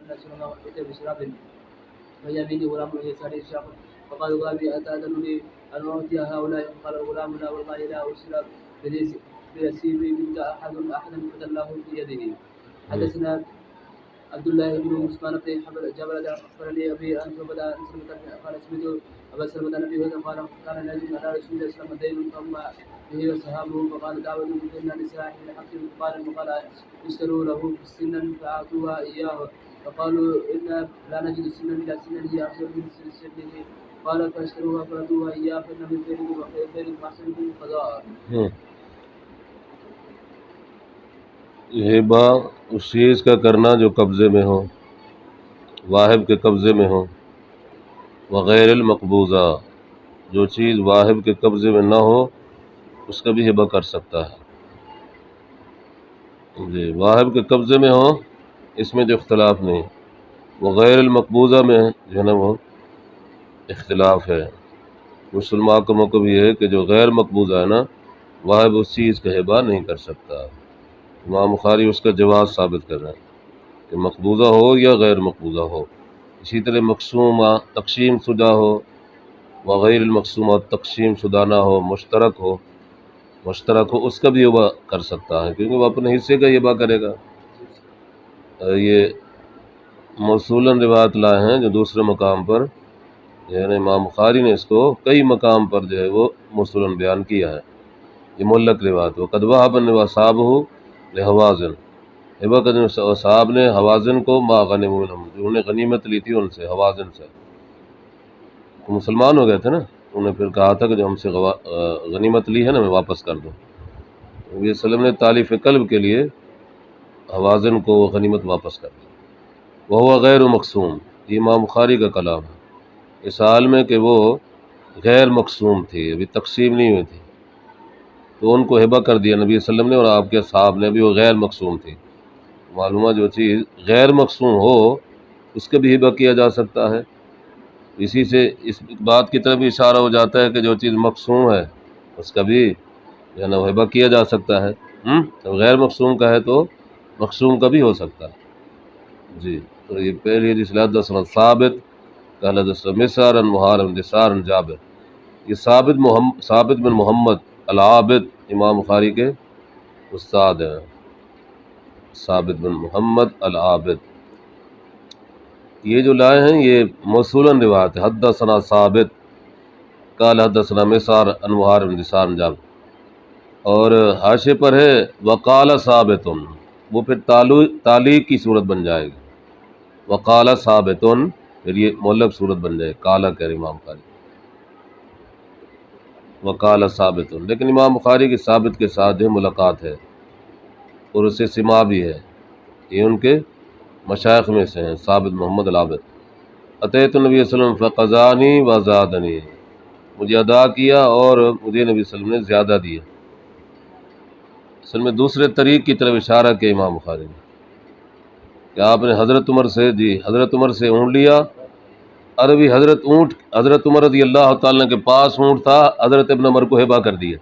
صلى الله عليه وسلم بشراب فيميني غلام ويساري شاب فقال غلامي أتأذنني أن أعطي هؤلاء؟ قال الغلام لا والله لا أرسل بنسيب منك أحدا فتله في يده. حدثنا عبد الله بن عثمان بن جبل أخبرني أبي أن سلمة قال سمعت أبا سلمة النبي قال كان الذي على رسول الله صلى الله عليه وسلم دين فأما به وصحابه فقال دعوة منا نساء من حق قال اشتروا له سنا فأعطوها إياه فقالوا إنا لا نجد سنا إلا سنا هي أفضل من سنه قال فاشتروها فأعطوها إياه فإن من خير محسنكم قضاء. ہبہ اس چیز کا کرنا جو قبضے میں ہو، واہب کے قبضے میں ہو، وغیر المقبوضہ جو چیز واہب کے قبضے میں نہ ہو اس کا بھی ہبہ کر سکتا ہے. جی واہب کے قبضے میں ہو اس میں جو اختلاف نہیں، وغیر المقبوضہ میں جو ہے نا وہ اختلاف ہے. مسلمان کا موقف یہ ہے کہ جو غیر مقبوضہ ہے نا واہب اس چیز کا ہبہ نہیں کر سکتا. امام بخاری اس کا جواز ثابت کر رہے ہیں کہ مقبوضہ ہو یا غیر مقبوضہ ہو. اسی طرح مقسومہ تقسیم شدہ ہو، وغیر المقسومہ تقسیم شدہ نہ ہو، مشترک ہو اس کا بھی ہبہ کر سکتا ہے کیونکہ وہ اپنے حصے کا ہبہ کرے گا. یہ موصولاً روایت لائے ہیں جو دوسرے مقام پر، یعنی امام بخاری نے اس کو کئی مقام پر جو ہے وہ موصولاً بیان کیا ہے. یہ معلق روایت وہ قد وہب صحابہ لحوازن، ہبہ کا صاحب نے حوازن کو ما غنموا منہم، جو انہیں غنیمت لی تھی ان سے، حوازن سے وہ مسلمان ہو گئے تھے نا، انہوں نے پھر کہا تھا کہ جو ہم سے غنیمت لی ہے نا میں واپس کر دوں. نبی صلی اللہ علیہ وسلم نے تالیف قلب کے لیے حوازن کو وہ غنیمت واپس کر دی. وہ غیر مقسوم، یہ امام بخاری کا کلام ہے اس حال میں کہ وہ غیر مقسوم تھی، ابھی تقسیم نہیں ہوئی تھی، تو ان کو ہبہ کر دیا نبی صلی اللہ علیہ وسلم نے اور آپ کے اصحاب نے بھی. وہ غیر مقسوم تھی. معلومہ جو چیز غیر مقسوم ہو اس کا بھی ہبہ کیا جا سکتا ہے. اسی سے اس بات کی طرف بھی اشارہ ہو جاتا ہے کہ جو چیز مقسوم ہے اس کا بھی جو ہے نا ہبہ کیا جا سکتا ہے. غیر مقسوم کا ہے تو مقسوم کا بھی ہو سکتا ہے. جی تو یہ پہلی حدیث حدثنا ثابت قال حدثنا مسعر عن مہار بن دثار عن جابر. یہ ثابت بن محمد العابد امام بخاری کے استاد ہیں، ثابت بن محمد العابد. یہ جو لائے ہیں یہ موصولاً روایت ہے. حدثنا ثابت قال حدثنا مسعر عن مہار بن دثار عن جابر. اور حاشے پر ہے وقال ثابت، وہ پھر تعلیق کی صورت بن جائے گی. وقال ثابت پھر یہ معلق صورت بن جائے، کالا کہہ رہے امام بخاری وقال ثابت. لیکن امام بخاری کی ثابت کے ساتھ جو ملاقات ہے اور اسے سما بھی ہے، یہ ان کے مشائخ میں سے ہیں ثابت محمد العابد. اتیت النبی صلی اللہ علیہ وسلم فقضانی وزادنی، مجھے ادا کیا اور مجھے نبی صلی اللہ علیہ وسلم نے زیادہ دیا. اصل میں دوسرے طریق کی طرف اشارہ کیا امام بخاری نے کہ آپ نے حضرت عمر سے اونٹ لیا. عربی حضرت عمر رضی اللہ تعالیٰ کے پاس اونٹ تھا، حضرت ابن عمر کو ہبہ کر دیا.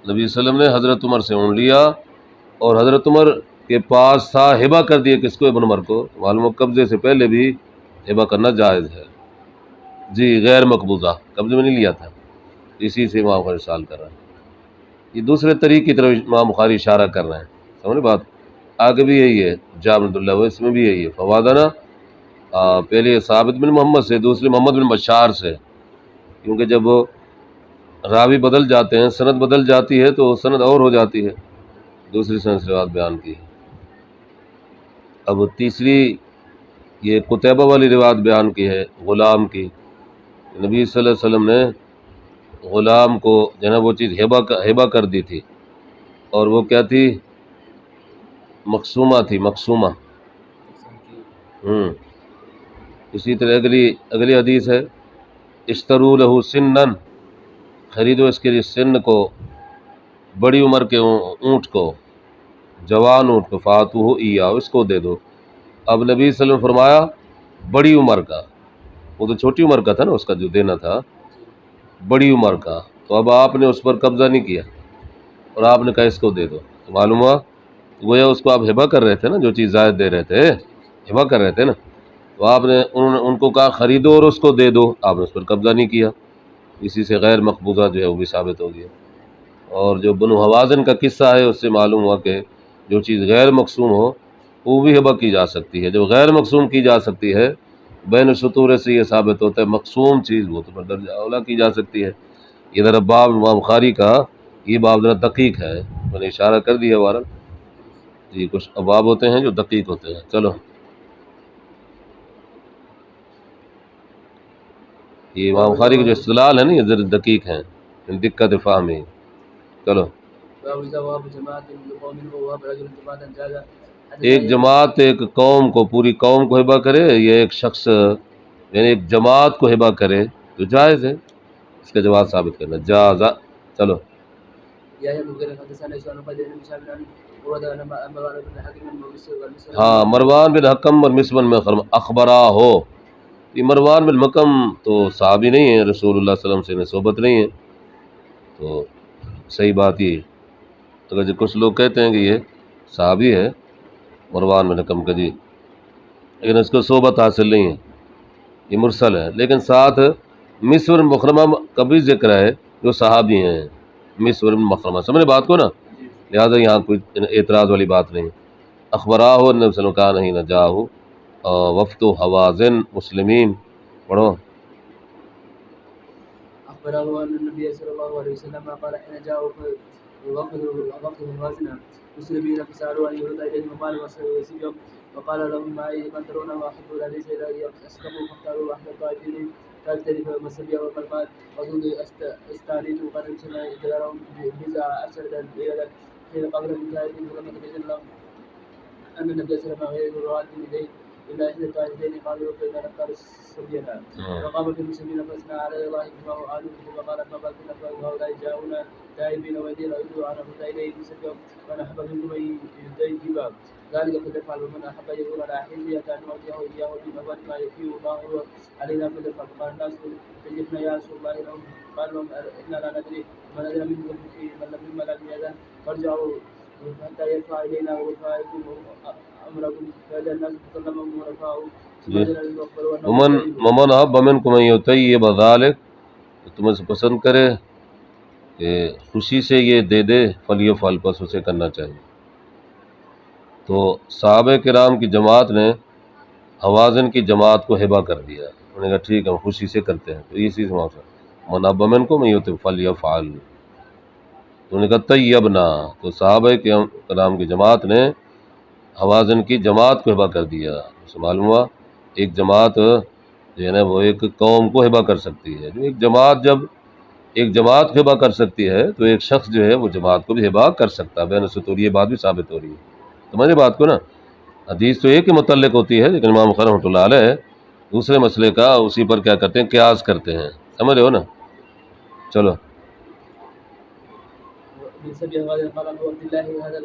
نبی صلی اللہ علیہ وسلم نے حضرت عمر سے اونٹ لیا اور حضرت عمر کے پاس تھا، ہبہ کر دیا. کس کو؟ ابن عمر کو. معلوم قبضے سے پہلے بھی ہبہ کرنا جائز ہے. جی غیر مقبوضہ قبضے میں نہیں لیا تھا، اسی سے امام بخاری سال کر رہا ہے. یہ دوسرے طریق کی طرف امام بخاری اشارہ کر رہے ہیں. سمجھ بات؟ آگے بھی یہی ہے جامع اللہ، اس میں بھی یہی ہے. فوادنا پہلے ثابت بن محمد سے، دوسرے محمد بن بشار سے، کیونکہ جب راوی بدل جاتے ہیں، سند بدل جاتی ہے تو سند اور ہو جاتی ہے. دوسری سند سے روایت بیان کی. اب تیسری یہ قتیبہ والی روایت بیان کی ہے غلام کی. نبی صلی اللہ علیہ وسلم نے غلام کو جو ہے وہ چیز ہبہ کر دی تھی، اور وہ کیا تھی؟ مقسومہ تھی، مقسومہ. اسی طرح اگلی حدیث ہے اشتروا لہ سنن، خریدو اس کے لیے سن کو، بڑی عمر کے اونٹ کو، جوان اونٹ کو، فاتوہ ایاہ، اس کو دے دو. اب نبی صلی اللہ علیہ وسلم فرمایا بڑی عمر کا، وہ تو چھوٹی عمر کا تھا نا اس کا جو دینا تھا، بڑی عمر کا. تو اب آپ نے اس پر قبضہ نہیں کیا اور آپ نے کہا اس کو دے دو. تو معلوم ہوا گویا اس کو آپ ہبہ کر رہے تھے نا، جو چیز زائد دے رہے تھے ہبا کر رہے تھے نا، تو آپ نے ان کو کہا خریدو اور اس کو دے دو، آپ نے اس پر قبضہ نہیں کیا، اسی سے غیر مقبوضہ جو ہے وہ بھی ثابت ہو گیا۔ اور جو بنو حوازن کا قصہ ہے اس سے معلوم ہوا کہ جو چیز غیر مقسوم ہو وہ بھی ہبا کی جا سکتی ہے، جو غیر مقسوم کی جا سکتی ہے بین السطور سے یہ ثابت ہوتا ہے مقسوم چیز وہ تو پر درجہ اولا کی جا سکتی ہے۔ یہ ذرا باب امام بخاری کا یہ باب ذرا دقیق ہے، میں نے اشارہ کر دیا وارن جی، کچھ ابواب ہوتے ہیں جو دقیق ہوتے ہیں۔ چلو یہ امام بخاری کے جو استدلال ہے نا یہ ذرا دقیق ہیں، دقت فہمی۔ چلو باب ثواب جماعت لقوم وهب رجل جماعة جاز ایک جماعت ایک قوم کو پوری قوم کو ہبا کرے یا ایک شخص یعنی ایک جماعت کو ہبا کرے تو جائز ہے، اس کا جواز ثابت کرنا جازا۔ چلو يا مغير حدثنا شيخ قال لي مشابه ورد انا امر بن الحكم والمسر ہاں مروان بن حکم اور مسمن میں اخبرا ہو، یہ مروان بن حکم تو صحابی نہیں ہے، رسول اللہ صلی اللہ علیہ وسلم سے صحبت نہیں ہے، تو صحیح بات یہ اگر جو کچھ لوگ کہتے ہیں کہ یہ صحابی ہے مروان بن حکم کا جی، لیکن اس کو صحبت حاصل نہیں ہے، یہ مرسل ہے، لیکن ساتھ مسور بن مخرمہ کا بھی ذکر ہے جو صحابی ہیں، مسور بن مخرمہ، سمجھے بات کو نا، لہٰذا یہاں کوئی اعتراض والی بات نہیں۔ اخبراہ النبی صلی اللہ علیہ وسلم کا نہیں نہ جاہو وفد حوازن مسلمین پڑھو اخبره ان النبي صلى الله عليه وسلم قال حين جاءوا وقت الوازن مسلمين فسالوا ان يرد اليهم وقال وسيهم وقال لهم ما من ترون واحد ولا ليس الى اسلموا فاختاروا احد الطائفين فاختلف مسبيا وقد قال اظن استعنيت وقد سمع جدارهم بزع ارشد الى حين قبل المجاهدين فلم يتبين لهم ان النبي صلى الله عليه وسلم رواد اليه إلا إحدى الطائفتين قالوا فإذا نختار سبيلا فقام في المسلمين فأثنى على الله بما هو أعلم وقال ما بالكم فهؤلاء جاءونا تائبين ويدين ويدعوا على فتى إليه مسلم من أحب منكم أن يجيب ذلك فليفعل ومن أحب يكون على حلية أن نؤتيه إياه بمواد ما يكفيه ما هو علينا فليفعل فقال الناس فجبنا يا رسول الله لهم قال لهم إنا لا ندري من أدرى منكم في من لم لم يأذن فارجعوا حتى يرفع إلينا وفائكم أمركم فإذا الناس تكلموا ورفعوا ممن احب منکم ان یطیب ذلک، تمہیں سے پسند کرے کہ خوشی سے یہ دے دے فلیفعل، پس اسے کرنا چاہیے۔ تو صحابہ کرام کی جماعت نے حوازن کی جماعت کو ہبا کر دیا، انہوں نے کہا ٹھیک ہے ہم خوشی سے کرتے ہیں، تو اسی سے من احب منکم ان یطیب فلیفعل، تو انہوں نے کہا طیبنا، تو صحابہ کرام کی جماعت نے حوازن کی جماعت کو ہبا کر دیا۔ اسے معلوم ہوا ایک جماعت جو ہے نا وہ ایک قوم کو ہبا کر سکتی ہے، جو ایک جماعت جب ایک جماعت کو ہبا کر سکتی ہے تو ایک شخص جو ہے وہ جماعت کو بھی ہبا کر سکتا ہے، بین سطور یہ بات بھی ثابت ہو رہی ہے، سمجھے بات کو نا۔ حدیث تو ایک ہی متعلق ہوتی ہے، لیکن امام بخاری رحمۃ اللہ علیہ دوسرے مسئلے کا اسی پر کیا کرتے ہیں، قیاس کرتے ہیں، سمجھ رہے ہو نا۔ چلو من سبي هذا قال ابو عبد الله هذا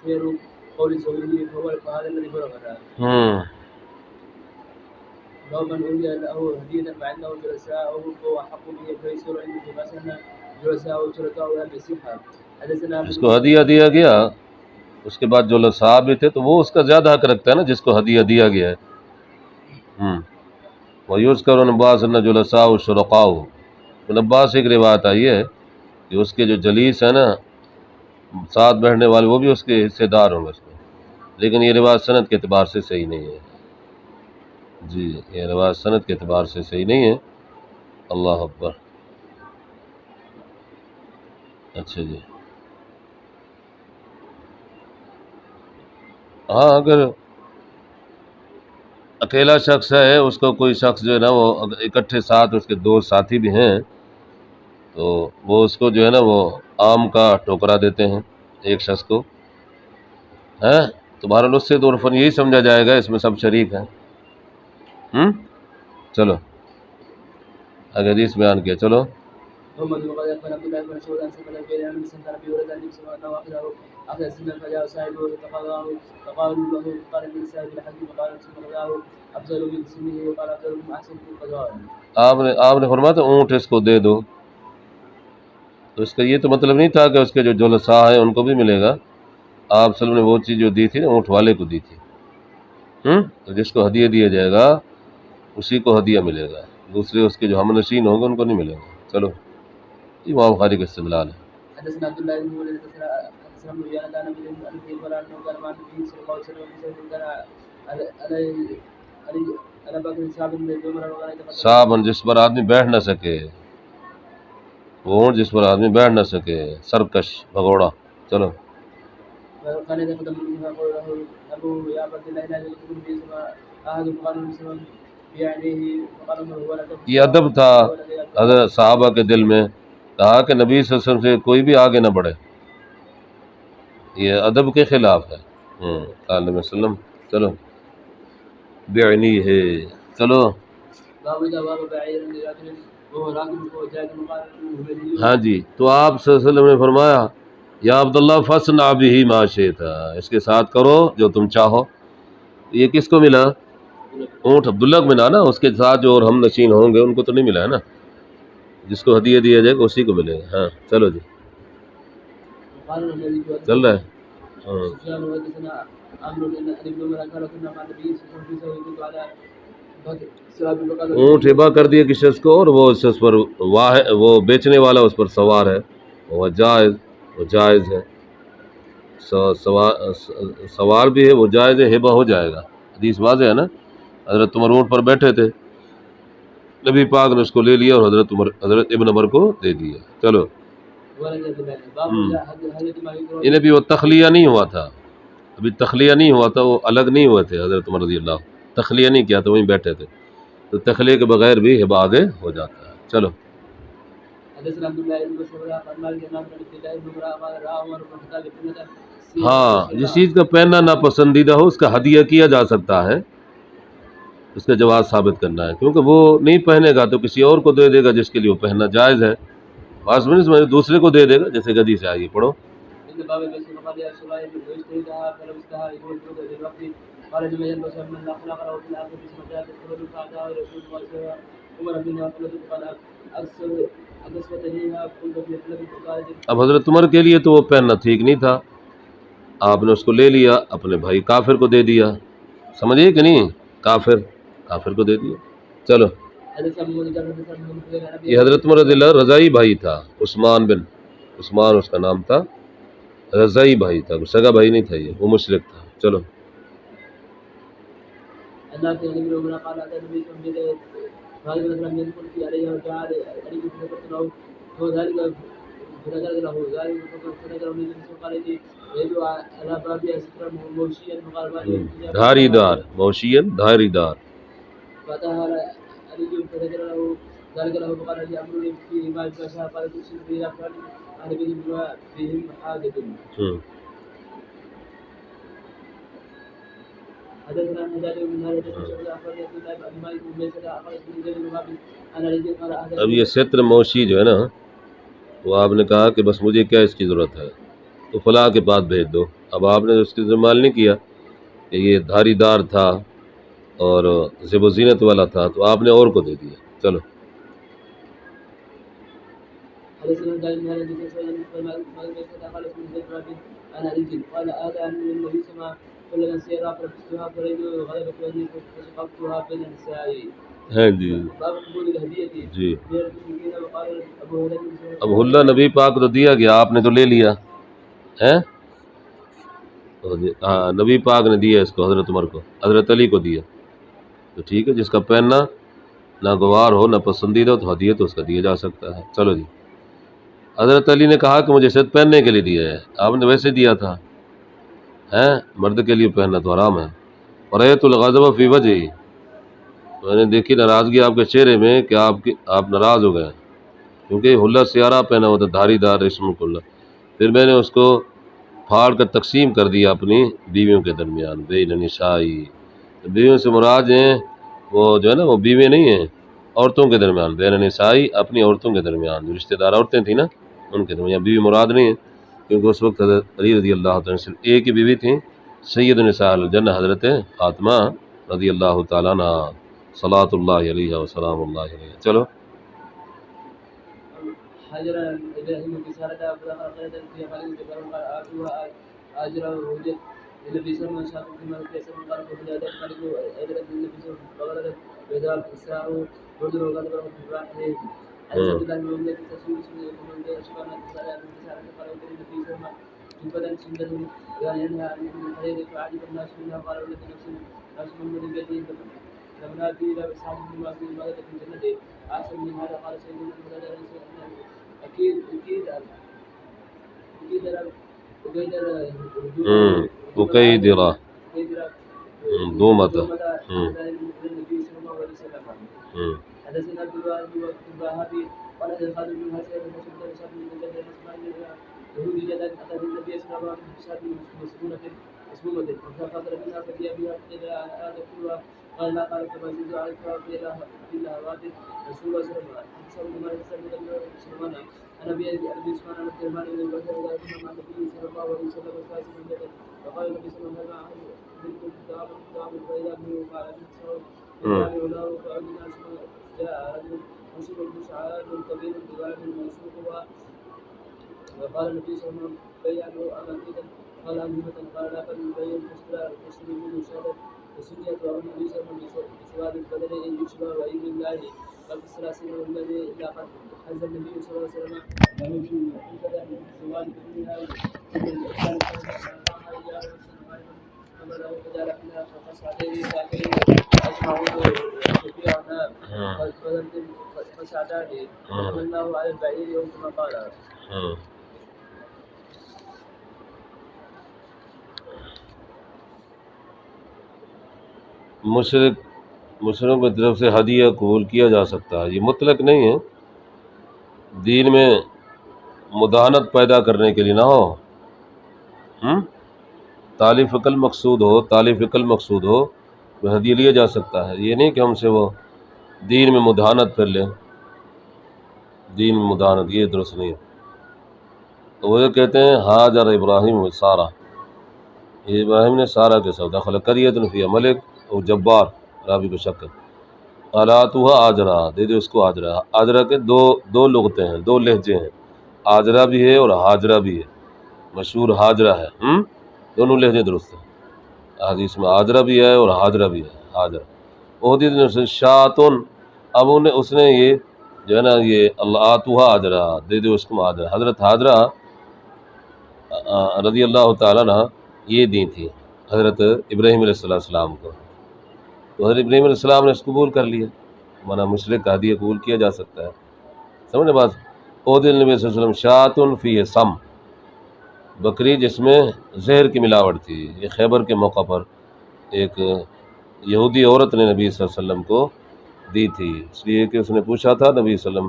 خير قول الزهري فهو هذا الذي بلغنا لو من أولي له هدينا فعنده جلساءه فهو حق به فيسر عنده مثلا جلساء وشركاء لم يصح حدثنا جس کو ہدیہ دیا گیا اس کے بعد جو لصحاب بھی تھے تو وہ اس کا زیادہ حق رکھتا ہے نا جس کو ہدیہ دیا گیا ہے۔ وَيُذْكَرُ عَنْ عَبَّاسَ أَنَّ جُلَسَاءَهُ شُرَكَاؤُهُ، ابن عباس ایک روایت آئی ہے کہ اس کے جو جلیس ہیں نا ساتھ بیٹھنے والے وہ بھی اس کے حصے دار ہوں گے اس میں، لیکن یہ روایت سند کے اعتبار سے صحیح نہیں ہے جی، یہ روایت سند کے اعتبار سے صحیح نہیں ہے۔ اللہ اکبر۔ اچھا جی، ہاں اگر اکیلا شخص ہے اس کو کوئی شخص جو ہے نا وہ اکٹھے ساتھ اس کے دوست ساتھی بھی ہیں تو وہ اس کو جو ہے نا وہ آم کا ٹوکرا دیتے ہیں ایک شخص کو، ہیں تو بہرحال اس سے تو عرفاً یہی سمجھا جائے گا اس میں سب شریک ہیں۔ چلو اگر حدیث بیان کیا، چلو محمد بن قال اخبرنا عبد الله بن مسعود عن سلمة بن عامر بن كان في ولد النبي صلى الله عليه وسلم اخذ سنا فجاء صاحبه فقال فقالوا له قال من سائب الحكيم قال ثم قال افضل من سنه وقال افضل من احسن من قضاء، آپ نے فرمایا تو اونٹ اس کو دے دو، تو اس کا یہ تو مطلب نہیں تھا کہ اس کے جو جلساء ہیں ان کو بھی ملے گا، آپ صلی اللہ علیہ وسلم نے وہ چیز جو دی تھی نا اونٹ والے کو دی تھی، تو جس کو ہدیہ دیا جائے گا اسی کو ہدیہ ملے گا، دوسرے اس کے جو ہم نشین ہوں گے ان کو نہیں ملے گا۔ چلو یہ امام بخاری کا استدلال ہے۔ حدثنا عبد الله بن وليد حدثنا ابن عيينة عن ابي عمران انه قال مع النبي صلى الله عليه وسلم في سيف كان على بكر صاحب بن عمر وغيره صاحب جس پر آدمی بیٹھ نہ سکے، اونٹ جس پر آدمی بیٹھ نہ سکے، سرکش بھگوڑا۔ چلو كان يتقدم منه فقال ابو يا عبد الله لا يكتب به سما احد قال مسلم بعينه فقال عمر هو لا یہ ادب تھا حضرت صحابہ کے دل میں، کہا کہ نبی صلی اللہ علیہ وسلم سے کوئی بھی آگے نہ بڑھے، یہ ادب کے خلاف ہے۔ صلی اللہ علیہ وسلم چلو بعینی ہے۔ چلو باب جواب بعير لرجل وهو راكب وجاء مقال ہاں جی، تو آپ صلی اللہ علیہ وسلم نے فرمایا یا عبداللہ فصنع بہ ما شئت، اس کے ساتھ کرو جو تم چاہو۔ یہ کس کو ملا؟ اونٹ عبداللہ کو ملا نا، اس کے ساتھ جو اور ہم نشین ہوں گے ان کو تو نہیں ملا ہے نا، جس کو ہدیہ دیا جائے گا اسی کو ملے گا۔ ہاں چلو جی چل رہا ہے۔ ہاں سفيان حدثنا عمرو بن ابي عمر قال كنا مع النبي صلى الله عليه وسلم على صحابي فقال اونٹ ہبا کر دیا کسی شخص کو اور وہ اس پر وہ بیچنے والا اس پر سوار ہے، وہ جائز ہے، سوار بھی ہے، وہ جائز ہے، ہبا ہو جائے گا، حدیث واضح ہے نا۔ حضرت عمر اونٹ پر بیٹھے تھے، نبی پاک نے اس کو لے لیا اور حضرت ابن عمر کو دے دیا۔ چلو انہیں بھی وہ تخلیہ نہیں ہوا تھا، ابھی تخلیہ نہیں ہوا تھا، وہ الگ نہیں ہوئے تھے حضرت عمر رضی اللہ، تخلیہ نہیں کیا تھا، وہیں بیٹھے تھے، تو تخلیہ کے بغیر بھی ہبا آگے ہو جاتا ہے۔ چلو ہاں جس چیز کا پہننا ناپسندیدہ ہو اس کا ہدیہ کیا جا سکتا ہے، اس کا جواز ثابت کرنا ہے، کیونکہ وہ نہیں پہنے گا تو کسی اور کو دے دے گا جس کے لیے وہ پہننا جائز ہے، بات سمجھ دوسرے کو دے دے گا، جیسے گدی سے آگے پڑھو۔ اب حضرت عمر کے لیے تو وہ پہننا ٹھیک نہیں تھا، آپ نے اس کو لے لیا، اپنے بھائی کافر کو دے دیا، سمجھیے کہ نہیں، کافر کو دے دیا۔ چلو یہ حضرت عمر رضی اللہ رضائی بھائی تھا، عثمان اس کا نام تھا، رضائی بھائی تھا، سگا بھائی نہیں تھا، یہ وہ مشرک تھا۔ چلو دھاری دار، موشین دھاری دار۔ ذلك له فقال لي امرني في ما يشاء قال تشرك به افعال انا بهم حاجه. حدثنا حجاج بن هذا الشيخ اخبرني عبد الله بن مالك بن ميسر اخبرني بن زيد بن وهب انا رجل قال اب یہ ستر موشی جو ہے نا، وہ آپ نے کہا کہ بس مجھے کیا اس کی ضرورت ہے، تو فلاں کے پاس بھیج دو۔ اب آپ نے اس کی استعمال نہیں کیا کہ یہ دھاری دار تھا اور زیب و زینت والا تھا، تو آپ نے اور کو دے دیا۔ چلو ہاں جی جی، اب حلہ نبی پاک تو دیا گیا، آپ نے تو لے لیا ہے، ہاں نبی پاک نے دیا اس کو، حضرت عمر کو، حضرت علی کو دیا، تو ٹھیک ہے، جس کا پہننا ناگوار ہو نہ پسندیدہ ہو تو ہدیہ تو اس کا دیا جا سکتا ہے۔ چلو جی، حضرت علی نے کہا کہ مجھے شاید پہننے کے لیے دیا ہے، آپ نے ویسے دیا تھا، مرد کے لیے پہننا تو حرام ہے۔ رأیت الغضب فی وجہی، میں نے دیکھی ناراضگی آپ کے چہرے میں کہ آپ ناراض ہو گئے، کیونکہ حلہ سیارہ پہنا ہوتا دھاری دار ریشم کلہ۔ پھر میں نے اس کو پھاڑ کر تقسیم کر دیا اپنی بیویوں کے درمیان، بین نسائی، بیویوں سے مراد ہیں وہ جو ہے نا وہ بیوی نہیں ہیں، عورتوں کے درمیان، بین نسائی اپنی عورتوں کے درمیان، جو رشتہ دار عورتیں تھیں نا ان کے درمیان، بیوی مراد نہیں ہے، کیونکہ اس وقت حضرت علی رضی اللہ تعالیٰ صرف ایک ہی بیوی تھیں، سید نساء الجنہ حضرت فاطمہ رضی اللہ تعالیٰ عنہ صلاۃ اللہ علیہ وسلام اللہ علیہ۔ چلو حجر ابراهيم بسارة فدخل قرية فيها ملك جبار قال آتوها أجره النبي صلى الله عليه وسلم فيما كيس من قال في الأدب قال أيضا النبي صلى الله عليه وسلم وإذا إسراء برد وقال برد الرحيم على سبيل الله من الذي تسوي من الذي شبان الرسالة من رسالة قال النبي صلى الله عليه وسلم جبلا سندهم لا ينهى عن الخير فعجب الناس منها قال الذي نفس من بيده لم نأتي إلى أصحاب ما في المادة في الجنة أحسن من هذا قال سيدنا المولى عليه السلام أكيد وكيدرة دومة النبي صلى الله عليه وسلم حدثنا عبد الوهاب والباهبي قال خالد بن حسين بن سعد بن جبل اسماعيل يهودي جدا اتى النبي صلى الله عليه وسلم مسمومة فقال منها فجاء بها الى هذا كلها قال لا قال كما يجوز على الفرق الا وادي رسول الله صلى الله عليه وسلم ما يسلم انا ابي عثمان بن الرحمن بن بكر مع النبي صلى الله عليه وسلم فاز من جبل فقال النبي صلى الله عليه وسلم منكم كتاب فاذا به قال له فعلنا جاء رجل مسلم مشعار كبير بغالب مسلوقها وقال النبي صلى الله عليه وسلم بيعه امانيا قال امانه قال لا بل بين تسلمون شهاده وسنيت النبي صلى الله عليه وسلم بسواد البدن ان يشبه وعيد الله قال في الثلاثين والذي الا قد حز النبي صلى الله عليه وسلم له في بدن سواد بدنها الانسان فمن فجعل فيها فقص عليه ساكنين اجمعون شفيعنا فسعداني الله على البعير يوم كما قال مشرق کی طرف سے ہدیہ قبول کیا جا سکتا ہے، یہ مطلق نہیں ہے، دین میں مداہنت پیدا کرنے کے لیے نہ ہو، طالب فقل مقصود ہو تو ہدیہ لیا جا سکتا ہے، یہ نہیں کہ ہم سے وہ دین میں مداہنت کر لیں، دین میں مداہنت یہ درست نہیں ہے۔ تو وہ کہتے ہیں ہاجر ابراہیم و سارہ، یہ ابراہیم نے سارہ کے ساتھ دخل قریۃ فیہا ملک اور جبار، رابی کو شک قالاتها آجرہ، دے دے اس کو آجرہ۔ آجرہ کے دو لغتیں ہیں، دو لہجے ہیں، آجرہ بھی ہے اور ہاجرہ بھی ہے، مشہور ہاجرہ ہے، دونوں لہجے درست ہیں، حدیث میں آجرہ بھی ہے اور ہاجرہ بھی ہے، ہاجرہ اودید نے شاتن، اب اس نے یہ جو ہے نا یہ اللہ آتوہا آجرہ، دے دے اس کو آجرہ، حضرت ہاجرہ رضی اللہ تعالیٰ عنہ یہ دی تھی حضرت ابراہیم علیہ السلام کو، تو حضرت ابراہیم علیہ السلام نے اس کو قبول کر لیا، مانا مشرک کا ہدیہ قبول کیا جا سکتا ہے، سمجھے بات۔ اودید نبی صلی اللہ علیہ وسلم شاتن فیہ سم، بکری جس میں زہر کی ملاوٹ تھی، یہ خیبر کے موقع پر ایک یہودی عورت نے نبی صلی اللہ علیہ وسلم کو دی تھی، اس لیے کہ اس نے پوچھا تھا نبی صلی اللہ علیہ وسلم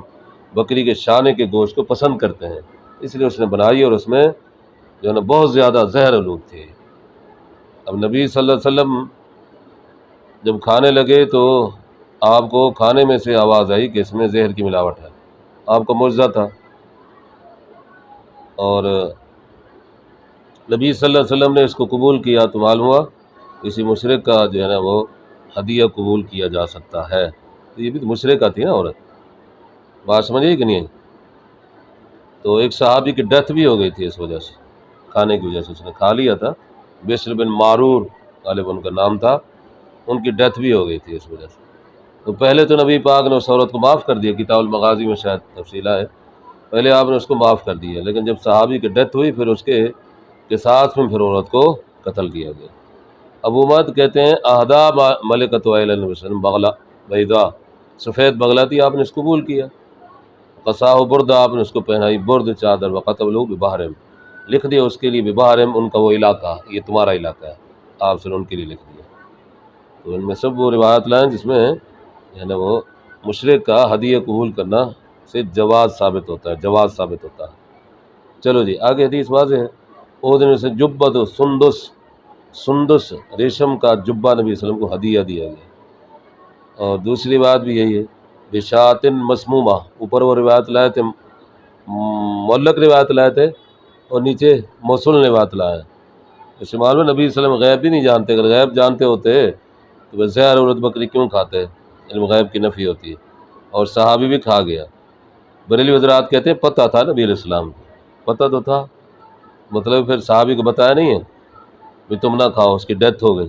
بکری کے شانے کے گوشت کو پسند کرتے ہیں، اس لیے اس نے بنائی اور اس میں جو ہے نا بہت زیادہ زہر آلود تھی۔ اب نبی صلی اللہ علیہ وسلم جب کھانے لگے تو آپ کو کھانے میں سے آواز آئی کہ اس میں زہر کی ملاوٹ ہے، آپ کا معجزہ تھا، اور نبی صلی اللہ علیہ وسلم نے اس کو قبول کیا تو معلوم ہوا کسی مشرک کا جو ہے نا وہ ہدیہ قبول کیا جا سکتا ہے، تو یہ بھی تو مشرکہ تھی نا عورت، بات سمجھیے کہ نہیں ہے؟ تو ایک صحابی کی ڈیتھ بھی ہو گئی تھی اس وجہ سے، کھانے کی وجہ سے، اس نے کھا لیا تھا، بشر بن معرور غالب ان کا نام تھا، ان کی ڈیتھ بھی ہو گئی تھی اس وجہ سے۔ تو پہلے تو نبی پاک نے اس عورت کو معاف کر دیا، کتاب المغازی میں شاید تفصیل ہے، پہلے آپ نے اس کو معاف کر دیا، لیکن جب صحابی کی ڈیتھ ہوئی پھر اس کے ساتھ میں پھر عورت کو قتل کیا گیا۔ ابو مت کہتے ہیں اہدا ملکۃ علیہ النبی صلی اللہ علیہ وسلم بغلہ بیضا، سفید بغلہ تھی، آپ نے اس کو قبول کیا، قصاہ برد، آپ نے اس کو پہنائی برد چادر، وقتلہ ببحرم، لکھ دیا اس کے لیے ببحرم، ان کا وہ علاقہ، یہ تمہارا علاقہ ہے، آپ سے ان کے لیے لکھ دیا۔ تو ان میں سب وہ روایات لائیں جس میں ہے نا وہ مشرک کا ہدیہ قبول کرنا سے جواز ثابت ہوتا ہے، چلو جی آگے حدیث واضح ہے۔ او دن سے جبت سندس ریشم کا جبہ نبی صلی اللہ علیہ وسلم کو ہدیہ دیا گیا، اور دوسری بات بھی یہی ہے بشاتن مسمومہ، اوپر وہ روایت لائے تھے، معلق روایت لائے تھے اور نیچے موصول روایت لائے، اس سے معلوم ہے نبی صلی اللہ علیہ وسلم غیب بھی نہیں جانتے، اگر غیب جانتے ہوتے تو بس زہر عورت بکری کیوں کھاتے، علم غیب کی نفی ہوتی ہے، اور صحابی بھی کھا گیا۔ بریلوی حضرات کہتے ہیں پتہ تھا نبی علیہ السلام کو، پتہ تو تھا، مطلب پھر صحابی کو بتایا نہیں ہے، بھی تم نہ کھاؤ، اس کی ڈیتھ ہو گئی،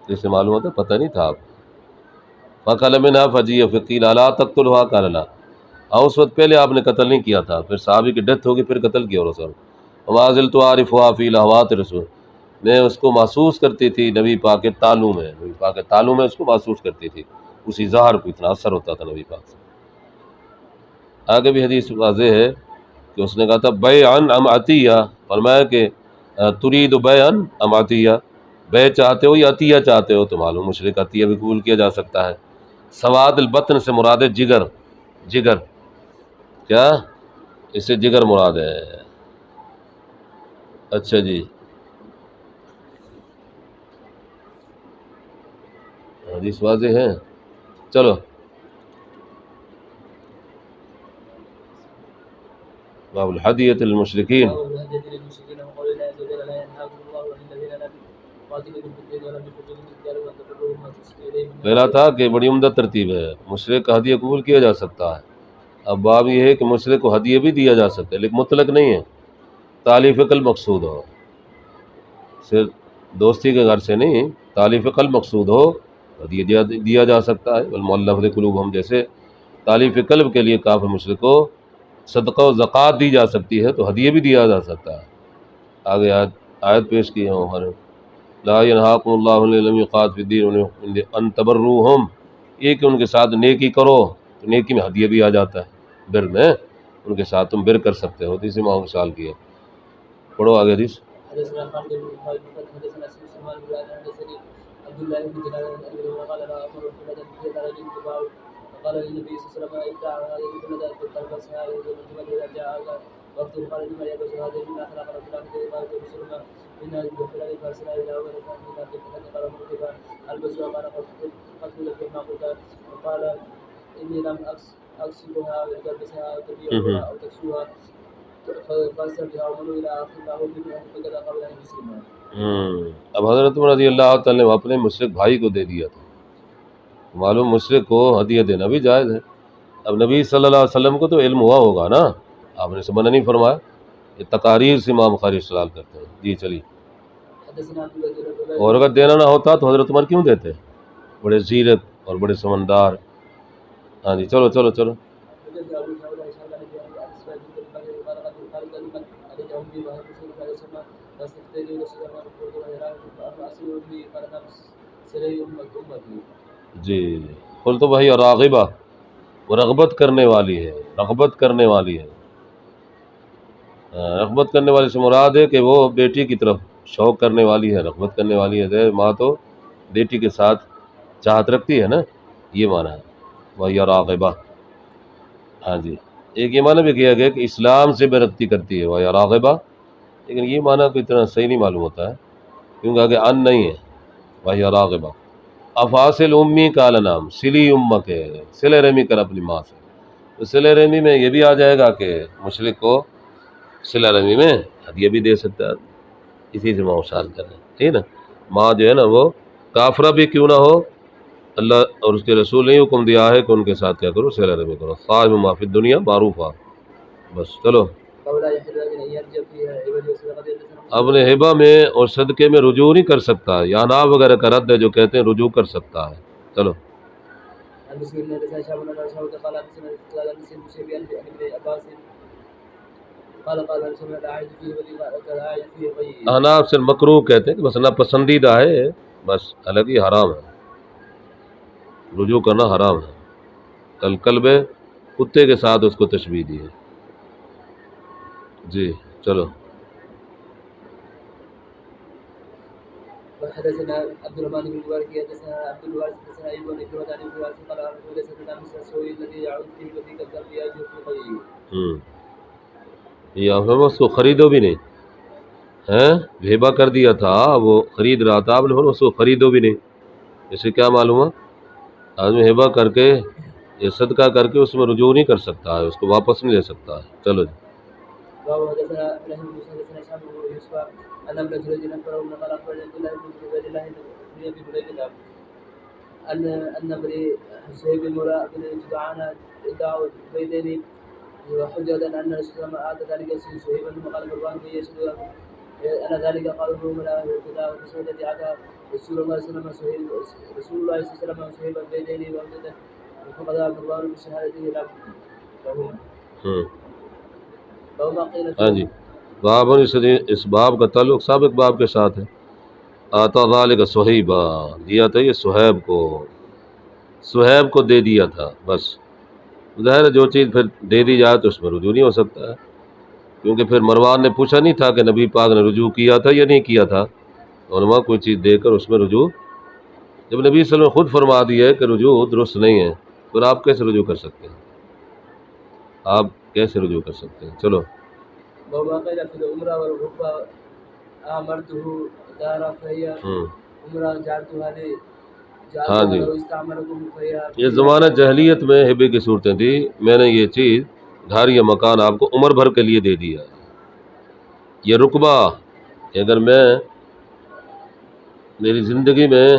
جس سے معلوم ہوتا پتہ نہیں تھا آپ فَأَكَلَ مِنْهَا فَجِيَ فَقِيلَ أَلَا تَقْتُلُهَا قَالَ لَا، اور اس وقت پہلے آپ نے قتل نہیں کیا تھا، پھر صحابی کی ڈیتھ ہوگی پھر قتل کیا رسول وَمَا زِلْتُ أَعْرِفُهَا فِي لَهْوَاتِ رسول، میں اس کو محسوس کرتی تھی نبی پاک کے تالوں میں، نبی پاک کے تالوں میں اس کو محسوس کرتی تھی، اسی ظہر کو اتنا اثر ہوتا تھا نبی پاک سے۔ آگے بھی حدیث واضح ہے کہ اس نے کہا تھا بیعًا ام عطیہ، فرمایا کہ ترید بیعًا ام عطیہ، بیع چاہتے ہو یا عطیہ چاہتے ہو، تو معلوم مشرک عطیہ بھی قبول کیا جا سکتا ہے۔ سواد البطن سے مراد ہے جگر، جگر کیا اس سے جگر مراد ہے۔ اچھا جی، حدیث واضح ہے، چلو باب الحدیۃ المشرکین۔ باب الهدية للمشركين وقول الله عز وجل لا ينهاكم الله عن الذين لم يقاتلوكم في الدين ولم يخرجوكم من دياركم أن تبروهم وتقسطوا إليهم پہلا تھا کہ بڑی عمدہ ترتیب ہے، مشرک کا ہدیہ قبول کیا جا سکتا ہے۔ اب باب یہ ہے کہ مشرک کو ہدیہ بھی دیا جا سکتا ہے لیکن مطلق نہیں ہے، تالیف قلب مقصود ہو، صرف دوستی کے گھر سے نہیں، تالیف قلب مقصود ہو ہدیہ دیا جا سکتا ہے۔ والمؤلفۃ قلوبہم، جیسے تالیف قلب کے لیے کافر مشرک کو صدقہ و زکوٰۃ دی جا سکتی ہے تو ہدیہ بھی دیا جا سکتا ہے۔ آگے آیت پیش کی ہے ہمارے لا ینہاکم اللہ الذین لم یقاتلوکم فی الدین ان تبروہم، یہ کہ ان کے ساتھ نیکی کرو، تو نیکی میں ہدیہ بھی آ جاتا ہے، بر میں ان کے ساتھ تم بر کر سکتے ہو، اسی ماہ مثال کی ہے۔ پڑھو آگے حدیث۔ حدثنا خالد بن خالد حدثنا سليمان بن بلال حدثني عبد الله بن دينار انه قال لا امر بلدا في درج تباع فقال للنبي صلى الله عليه وسلم ابتاع هذه البلد فالبسها الجبل اذا جاء وقت قال لما يلبس هذه من اخلاق رسول الله صلى الله عليه وسلم من الجبل فارسل الى اول من الجبل قال مرتبا البسها قال قلت لك ما قلت وقال اني لم اكسبها البسها او تبيعها او تكسوها اب حضرت عمر رضی اللہ تعالیٰ نے اپنے مشرک بھائی کو دے دیا تھا، معلوم مشرک کو ہدیہ دینا بھی جائز ہے۔ اب نبی صلی اللہ علیہ وسلم کو تو علم ہوا ہوگا نا، آپ نے منع نہیں فرمایا، یہ تقاریر سے امام بخاری استدلال کرتے ہیں۔ جی چلیے، اور اگر دینا نہ ہوتا تو حضرت عمر کیوں دیتے، بڑے زیرک اور بڑے سمندار۔ ہاں جی چلو چلو چلو۔ جی قل تو بھائی راغبہ، وہ رغبت کرنے والی ہے، رغبت کرنے والی ہے، رغبت کرنے والی سے مراد ہے کہ وہ بیٹی کی طرف شوق کرنے والی ہے، رغبت کرنے والی ہے۔ ماں تو بیٹی کے ساتھ چاہت رکھتی ہے نا، یہ معنی ہے وہی راغبہ۔ ہاں جی، ایک یہ معنی بھی کیا گیا کہ اسلام سے بے رغبتی کرتی ہے وہی راغبہ، لیکن یہ معنی کوئی اتنا صحیح نہیں معلوم ہوتا ہے کیونکہ آگے ان نہیں ہے، وہی راغبہ۔ افاصل امی کا نام سلی امک ہے، صلہ رحمی کر اپنی ماں سے، تو صلہ رحمی میں یہ بھی آ جائے گا کہ مشرک کو صلہ رحمی میں ہدیہ بھی دے سکتا ہے، اسی سے موصال کریں، ٹھیک نا۔ ماں جو ہے نا وہ کافرہ بھی کیوں نہ ہو، اللہ اور اس کے رسول نے حکم دیا ہے کہ ان کے ساتھ کیا کرو، صلہ رحمی کرو، صاحب ما فی الدنیا معروفہ۔ بس چلو، اپنے ہبہ میں اور صدقے میں رجوع نہیں کر سکتا، یا نا وغیرہ کا رد ہے جو کہتے ہیں رجوع کر سکتا ہے۔ چلو، احناف سے مکروہ کہتے ہیں کہ بس ناپسندیدہ ہے، بس حالانکہ حرام ہے، رجوع کرنا حرام ہے۔ کلب کتے کے ساتھ اس کو تشبیہ دی ہے۔ جی چلو، حدثنا عبد الرحمن بن مبارك حدثنا عبد الوارث حدثنا ايوب بن كلمه عن ابن الوارث قال رسول الله صلى الله عليه وسلم السوي الذي يعود فيه وفيك الذنب يجوز في طيه، یا پھر اس کو خریدو بھی نہیں ہیں، ہبہ کر دیا تھا، وہ خرید رہا تھا، آپ نے اس کو خریدو بھی نہیں، اس سے کیا معلوم ہے آدمی ہبہ کر کے یا صدقہ کر کے اس میں رجوع نہیں کر سکتا ہے، اس کو واپس نہیں لے سکتا ہے۔ چلو جی، حدثنا ابراهيم بن موسى حدثنا اسحاق بن يوسف ان ابن جريج اخبره ان قال اخبرني عبد الله بن عبيد الله بن ابي هريره ان بني سهيب المولى بن جدعان ادعوا بيدين وحجة ان رسول الله اعطى ذلك سهيبا وقال مروان به يشهد على ذلك قالوا الأمراء والقضاة وسودة عدا رسول الله صلى الله عليه وسلم صهيبا بين يديه وأمجده فقد الله بشهادته لهم فما قيل ہاں جی باب اس باب کا تعلق سابق باب کے ساتھ ہے. آتا ذالک صہیبا دیا تھا یہ صہیب کو دے دیا تھا. بس ظاہر ہے جو چیز پھر دے دی جائے تو اس میں رجوع نہیں ہو سکتا ہے، کیونکہ پھر مروان نے پوچھا نہیں تھا کہ نبی پاک نے رجوع کیا تھا یا نہیں کیا تھا. علماء کوئی چیز دے کر اس میں رجوع، جب نبی صلی اللہ علیہ وسلم خود فرما دیا ہے کہ رجوع درست نہیں ہے، پھر آپ کیسے رجوع کر سکتے ہیں؟ آپ کیسے رجوع کر سکتے ہیں؟ چلو وما قيل في العمرة والركبة أمرته دارا فهي عمرة جعلتها لي ہاں جی، جعلتها استعملكم فهي یہ زمانہ جاہلیت میں ہبے کی صورتیں تھی. میں نے یہ چیز گھر یا مکان آپ کو عمر بھر کے لیے دے دیا. یہ رقبہ اگر میں میری زندگی میں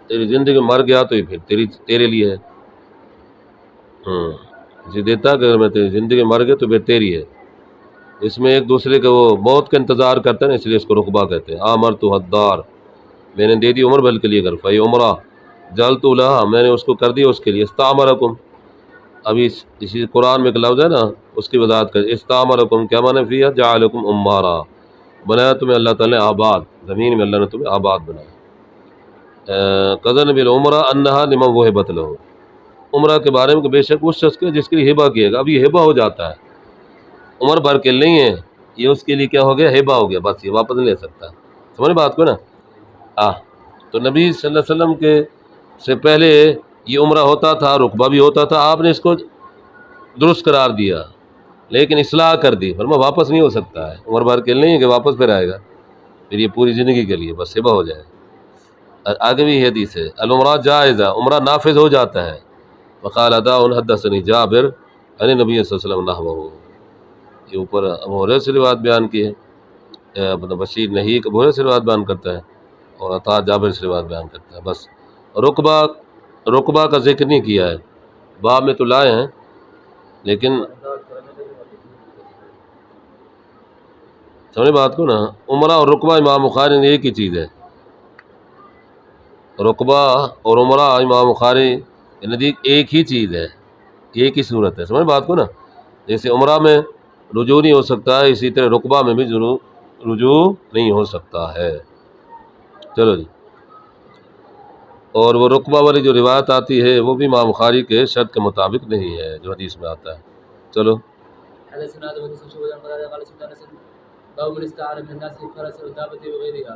تیری زندگی مر گیا تو یہ پھر تیرے لیے ہے. اسے دیتا کہ اگر میں تیری زندگی مر گیا تو پھر تیری ہے. اس میں ایک دوسرے کے وہ موت کا انتظار کرتے ہیں، اس لیے اس کو رقبہ کہتے ہیں. آمر تو حدار میں نے دے دی عمر بھر کے لیے گھر. فی عمرہ جل تو لہا میں نے اس کو کر دیا اس کے لیے. استعمرکم ابھی اسی قرآن میں ایک لفظ ہے نا اس کی وضاحت کر. استعمرکم کیا معنی فیہ جعلکم عمارا بنایا تمہیں اللہ تعالیٰ نے آباد، زمین میں اللہ نے تمہیں آباد بنایا. قذن بالعمرہ انہا لمن وہبت لہ عمرہ کے بارے میں کہ بے شک اس شخص کے جس کے لیے ہبہ کیے گا. اب یہ ہبہ ہو جاتا ہے، عمر بھر کے نہیں ہے، یہ اس کے لیے کیا ہو گیا؟ ہبہ ہو گیا. بس یہ واپس نہیں لے سکتا. سمجھ بات کو نا؟ تو نبی صلی اللہ علیہ وسلم کے سے پہلے یہ عمرہ ہوتا تھا، رقبہ بھی ہوتا تھا. آپ نے اس کو درست قرار دیا لیکن اصلاح کر دی. فرمایا واپس نہیں ہو سکتا ہے، عمر بھر کے نہیں ہے کہ واپس پھر آئے گا، پھر یہ پوری زندگی کے لیے بس ہبہ ہو جائے. آگے بھی یہ حدیث ہے العمرہ جائزہ عمرہ نافذ ہو جاتا ہے. وقال ادا حدثنی جابر عن نبی صلی اللہ علیہ وسلم نحوہ. یہ اوپر ابو ہریرہ سے روایت بیان کی ہے، اپنا بشیر نہیں ابو ہریرہ سے روایت بیان کرتا ہے اور عطا جابر سے روایت بیان کرتا ہے. بس رقبہ کا ذکر نہیں کیا ہے، باب میں تو لائے ہیں لیکن سمجھے بات کو نا. عمرہ اور رقبہ امام بخاری نے ایک ہی چیز ہے. رقبہ اور عمرہ امام بخاری کے نزدیک ایک ہی چیز ہے، ایک ہی صورت ہے. سمجھ بات کو نا؟ جیسے عمرہ میں رجوع نہیں ہو سکتا ہے اسی طرح رقبہ میں بھی رجوع نہیں ہو سکتا ہے. چلو جی. اور وہ رقبہ والی جو روایت آتی ہے وہ بھی امام بخاری کے شرط کے مطابق نہیں ہے جو حدیث میں آتا ہے. چلو حدثنا آدم بن شعبة قال سمعت انس باب من استعار من الناس فرس ودابة وغيرها.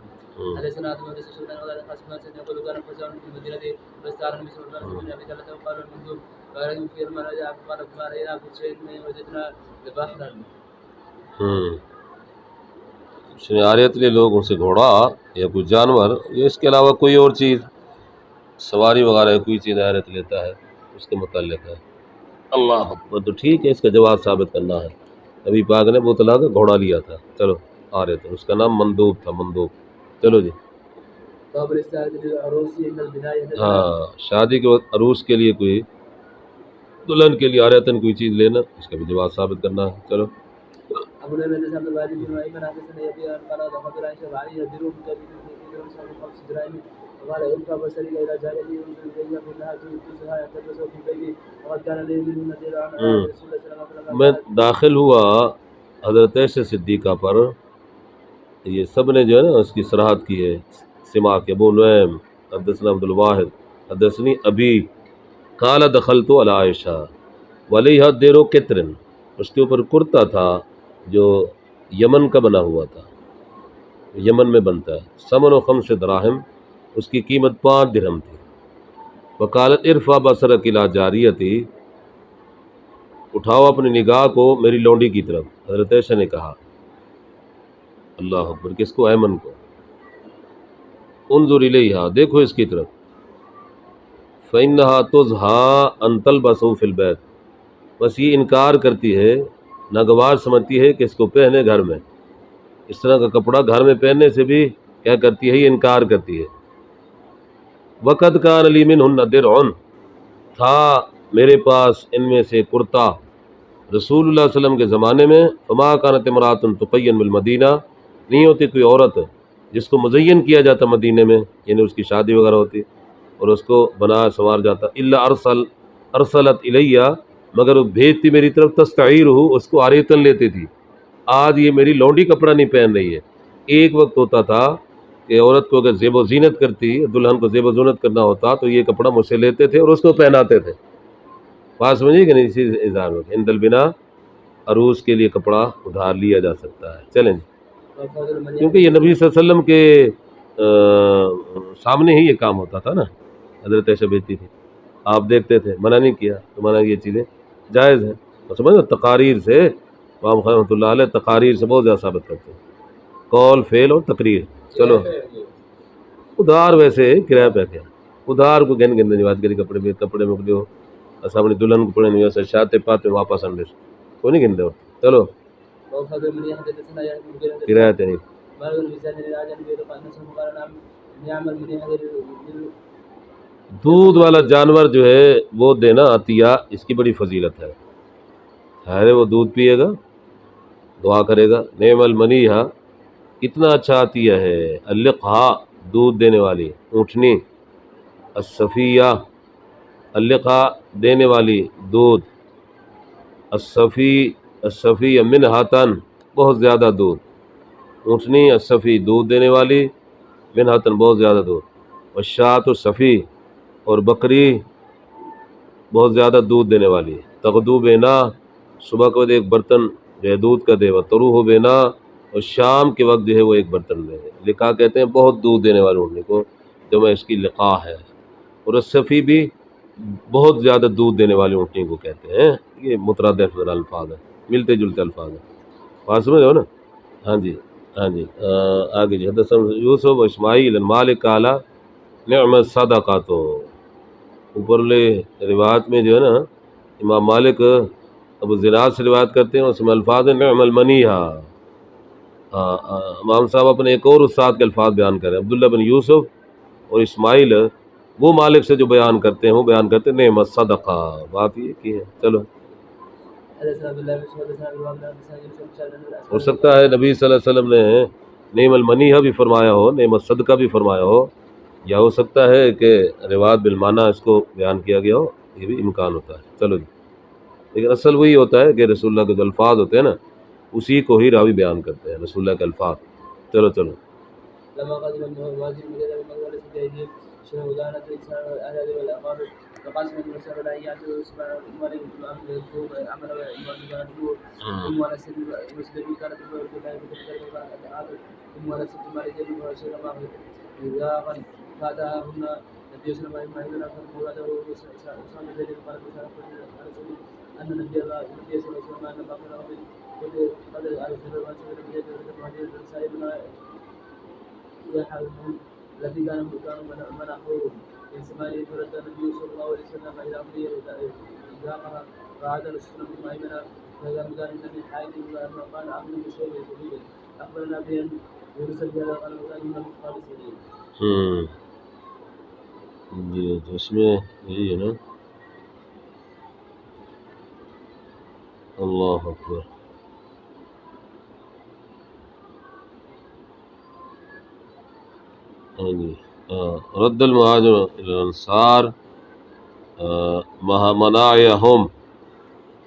حدثنا آدم بن شعبة قال سمعت انس يقول كان فزع في المدينة فاستعار النبي صلى الله عليه وسلم من ابي ثلاثة وقال المنذور قال في المرأة قال ما رأينا في شيء وجدنا بحرا. شنیاریت لیے لوگ ان سے گھوڑا یا کوئی جانور یا اس کے علاوہ کوئی اور چیز سواری وغیرہ کوئی چیز عیرت لیتا ہے اس کے متعلق ہے. اللہ اکبر. تو ٹھیک ہے اس کا جواز ثابت کرنا ہے. ابھی پاک نے بوتلا کا گھوڑا لیا تھا. چلو آ رہے تھے، اس کا نام مندوب تھا. مندوب. چلو جی. ہاں شادی کے وقت عروس کے لیے کوئی دلہن کے لیے آریتن کوئی چیز لینا اس کا بھی جواز ثابت کرنا ہے. چلو ابو نعیم بن عبد الواحد بن نعيم حدثنا ابي قال دخلت عائشه وعلي يدرون كبير خمس دراهم وقال ارفع بصري الى جارتي وزوجها كلها تزها يتلبسوا في بيتي وقد كان لي منهن درعا رسول الله صلى الله عليه وسلم. میں داخل ہوا حضرت عائشہ صدیقہ پر، یہ سب نے جو ہے نا اس کی صراحت کی ہے. سماک ابو نعیم حدثنا عبد الواحد حدثنی ابی قال دخلت علی عائشہ ولیہا دیرو کترن. اس کے اوپر کرتا تھا جو یمن کا بنا ہوا تھا، یمن میں بنتا ہے. سمن و خمس دراہم اس کی قیمت 5 درہم تھی. وقالت ارفع بصرک الی جاریتی اٹھاؤ اپنی نگاہ کو میری لونڈی کی طرف. حضرت عائشہ نے کہا اللہ اکبر کس کو؟ ایمن کو. انظر الیہا دیکھو اس کی طرف. فإنہا تزہا ان تلبسوا فی البیت بس یہ انکار کرتی ہے، ناگوار سمجھتی ہے کہ اس کو پہنے گھر میں. اس طرح کا کپڑا گھر میں پہننے سے بھی کیا کرتی ہے؟ یہ انکار کرتی ہے. وقد کان لی منہن درع تھا میرے پاس ان میں سے کرتا رسول اللہ صلی اللہ علیہ وسلم کے زمانے میں. فما کانت امرأۃ تقین بالمدینہ نہیں ہوتی کوئی عورت جس کو مزین کیا جاتا مدینے میں، یعنی اس کی شادی وغیرہ ہوتی اور اس کو بنا سنوار جاتا، الا ارسلت الیہ، مگر وہ بھیجتی میری طرف، تستعیر ہو، اس کو عاریتن لیتی تھی. آج یہ میری لونڈی کپڑا نہیں پہن رہی ہے. ایک وقت ہوتا تھا کہ عورت کو اگر زیب و زینت کرتی، دلہن کو زیب و زینت کرنا ہوتا تو یہ کپڑا مجھ سے لیتے تھے اور اس کو پہناتے تھے. بات سمجھیے کہ نہیں؟ اسی اظہار میں عند البنا عروس کے لیے کپڑا ادھار لیا جا سکتا ہے. چلیں جی، وفضل المنيح کیونکہ یہ نبی صلی اللہ علیہ وسلم کے سامنے ہی یہ کام ہوتا تھا نا. حضرت عائشہ بیٹی تھی، آپ دیکھتے تھے، منع نہیں کیا تو منع یہ چیزیں جائز ہیں. اور سمجھ نا، تقاریر سے امام خان رحمۃ اللہ علیہ تقاریر سے بہت زیادہ ثابت کرتے ہیں، قول فعل اور تقریر. چلو ادھار ویسے کرایہ پہ کیا ادھار کو گن گندے بات کری کپڑے میں جو اپنی دلہن کو پڑے نہیں ویسے شاتے پاتے واپس انڈے کوئی نہیں گنتے. چلو وفضل المنيح حدثنا يحيى بن بكير کرایہ نہیں. بارك الميزان للراجع النبي قال نسمع قال نعم المنيح دودھ والا جانور جو ہے وہ دینا عطیہ، اس کی بڑی فضیلت ہے. ہے وہ دودھ پیے گا، دعا کرے گا. نعم المنیحہ، اتنا اچھا عطیہ ہے. اللقحہ، دودھ دینے والی اونٹنی. الصفیہ، اللقحہ دینے والی دودھ. الصفی منہتن، بہت زیادہ دودھ. اونٹنی الصفی دودھ دینے والی، منہتن بہت زیادہ دودھ. والشاۃ الصفی، اور بکری بہت زیادہ دودھ دینے والی. تغدو بینا، صبح کے وقت ایک برتن جو ہے دودھ کا دے. تروح بینا، اور شام کے وقت جو ہے وہ ایک برتن دے. لقاح کہتے ہیں بہت دودھ دینے والی اونٹنی کو، جو میں اس کی لقاح ہے. اور الصفی بھی بہت زیادہ دودھ دینے والی اونٹنی کو کہتے ہیں. یہ مترادف الفاظ ہیں، ملتے جلتے الفاظ ہیں. بات سمجھ ہو نا؟ ہاں جی ہاں جی. آگے جی، حدثنا یوسف و اسماعیل عن مالک قال نعم الصدقۃ. اوپر لے روایت میں جو ہے نا امام مالک ابو زناد سے روایت کرتے ہیں، اس میں الفاظ ہیں نعم المنیحہ. امام صاحب اپنے ایک اور استاد کے الفاظ بیان کریں، عبداللہ بن یوسف اور اسماعیل، وہ مالک سے جو بیان کرتے ہیں وہ بیان کرتے ہیں نعم الصدقہ. بات یہ کی ہے. چلو حدثنا بالله بن مسعود حدثنا ابو عبد الله بن سعيد ہو سکتا ہے نبی صلی اللہ علیہ وسلم نے نعم المنیحہ بھی فرمایا ہو، نعم الصدقہ بھی فرمایا ہو، یا ہو سکتا ہے کہ روایت بالمعنی اس کو بیان کیا گیا ہو، یہ بھی امکان ہوتا ہے. چلو جی، لیکن اصل وہی ہوتا ہے کہ رسول اللہ کے جو الفاظ ہوتے ہیں نا اسی کو ہی راوی بیان کرتے ہیں، رسول اللہ کے الفاظ. چلو لما قدم المهاجر المدينة بمقدار سجايد شهودانة الإنسان والأهل والأقارب فقسم المسر لا يعتبر اسمع المريض الأمر الكوب عمل والمدينة النور ثم ونسل المسلمين كانت المرض لا يمكن ثم ونسل المريض ورسول الله إذا فاتهن النبي صلى الله عليه وسلم فمولاده وصام ذلك قال أن النبي صلى الله عليه وسلم أن باقي كل قدر على سبيل المسلمين سائلنا يحاولون الذي كانوا منعوه من سماعه فرد النبي صلى الله عليه وسلم الى امره ذاقها فعاد رسول الله منا فاذا كان من حائل قال عبد بشيء سبيل اخبرنا بان يرسل الى قال من خالصين. جی تو اس میں یہی ہے نا. اللہ اکبر. جی رد المہاجر الانصار مناعہم،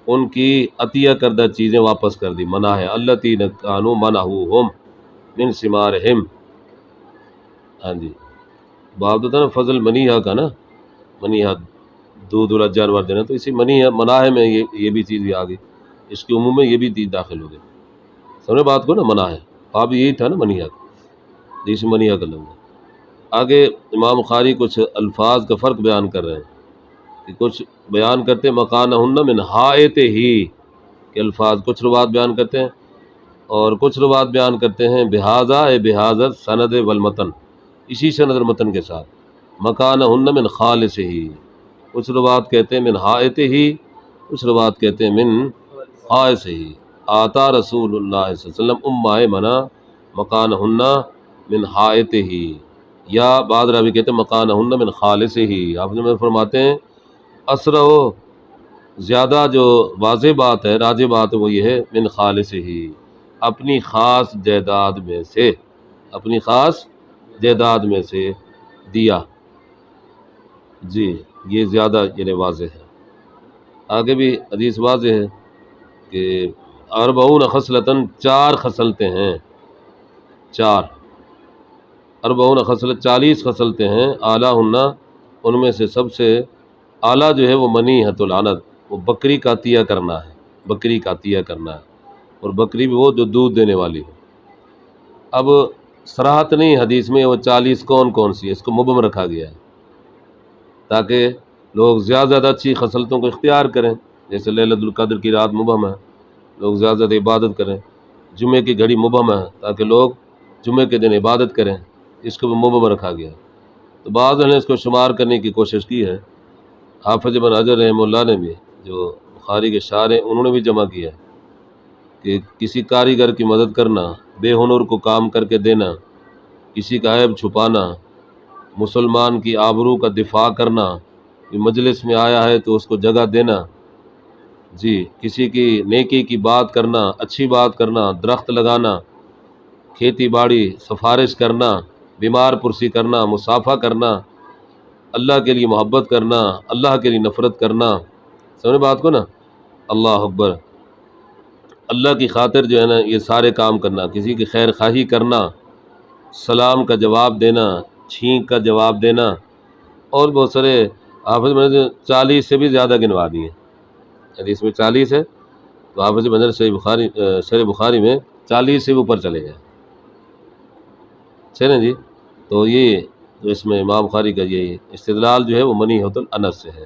ان کی عطیہ کردہ چیزیں واپس کر دی. منع ہے التی کانوا منعوہم من ثمارہم. ہاں جی، باب تو تھا نا فضل منیحہ کا نا، منیحہ دودھ والا جانور دینا، تو اسی منع ہے میں یہ بھی چیز بھی آ گئی، اس کے عموم میں یہ بھی چیز داخل ہو گئی. سمجھے بات کو نا؟ منع ہے باب یہی تھا نا منیحہ کا، جس منیحہ کا لفظ. آگے امام بخاری کچھ الفاظ کا فرق بیان کر رہے ہیں کہ کچھ بیان کرتے ہیں مکانہن من حائط ہی کے الفاظ، کچھ روایت بیان کرتے ہیں، اور کچھ روایت بیان کرتے ہیں بہذا بہذا سند والمتن، اسی سند اور متن کے ساتھ. مکانہن من خالص ہی، کچھ روایت کہتے ہیں من حائط ہی، کچھ روایت کہتے ہیں من خالص ہی. آتا رسول اللہ صلی اللہ علیہ وسلم ام ایمنہ مکانہن من حائط ہی، یا بعض راوی کہتے ہیں مکانہن من خالص ہی. آپ نے فرماتے ہیں اسرع و زیادہ جو واضح بات ہے، راجح بات ہے وہ یہ ہے من خالص ہی، اپنی خاص جائیداد میں سے، اپنی خاص جائیداد میں سے دیا۔ جی یہ زیادہ یعنی واضح ہے۔ آگے بھی حدیث واضح ہے کہ 40 خصلتاً 4 خصلتیں ہیں، 40 خصلت 40 خصلتیں ہیں، اعلیٰ ہنہ ان میں سے سب سے اعلیٰ جو ہے وہ منیحۃ العنت، وہ بکری کا عطیہ کرنا ہے، بکری کا عطیہ کرنا ہے، اور بکری بھی وہ جو دودھ دینے والی ہو۔ اب صراحت نہیں حدیث میں وہ 40 کون کون سی ہے، اس کو مبہم رکھا گیا ہے تاکہ لوگ زیادہ زیادہ اچھی خصلتوں کو اختیار کریں، جیسے لیلۃ القدر کی رات مبہم ہے، لوگ زیادہ زیادہ عبادت کریں، جمعے کی گھڑی مبہم ہے تاکہ لوگ جمعے کے دن عبادت کریں، اس کو بھی مبہم رکھا گیا ہے۔ تو بعض نے اس کو شمار کرنے کی کوشش کی ہے، حافظ ابن حجر رحمہ اللہ نے بھی، جو بخاری کے شارح ہیں، انہوں نے بھی جمع کیا ہے کہ کسی کاریگر کی مدد کرنا، بے ہنر کو کام کر کے دینا، کسی کا عیب چھپانا، مسلمان کی آبرو کا دفاع کرنا، کہ مجلس میں آیا ہے تو اس کو جگہ دینا، جی کسی کی نیکی کی بات کرنا، اچھی بات کرنا، درخت لگانا، کھیتی باڑی، سفارش کرنا، بیمار پرسی کرنا، مصافحہ کرنا، اللہ کے لیے محبت کرنا، اللہ کے لیے نفرت کرنا، سمجھے بات کو نا، اللہ اکبر، اللہ کی خاطر جو ہے نا یہ سارے کام کرنا، کسی کی خیر خواہی کرنا، سلام کا جواب دینا، چھینک کا جواب دینا، اور بہت سارے حافظ میں نے 40 سے بھی زیادہ گنوا دیے، حدیث میں 40 ہے تو حافظ بن حجر صحیح بخاری میں 40 سے بھی اوپر چلے گئے، نا جی۔ تو یہ تو اس میں امام بخاری کا یہ استدلال جو ہے وہ منیحۃ العنت سے ہے۔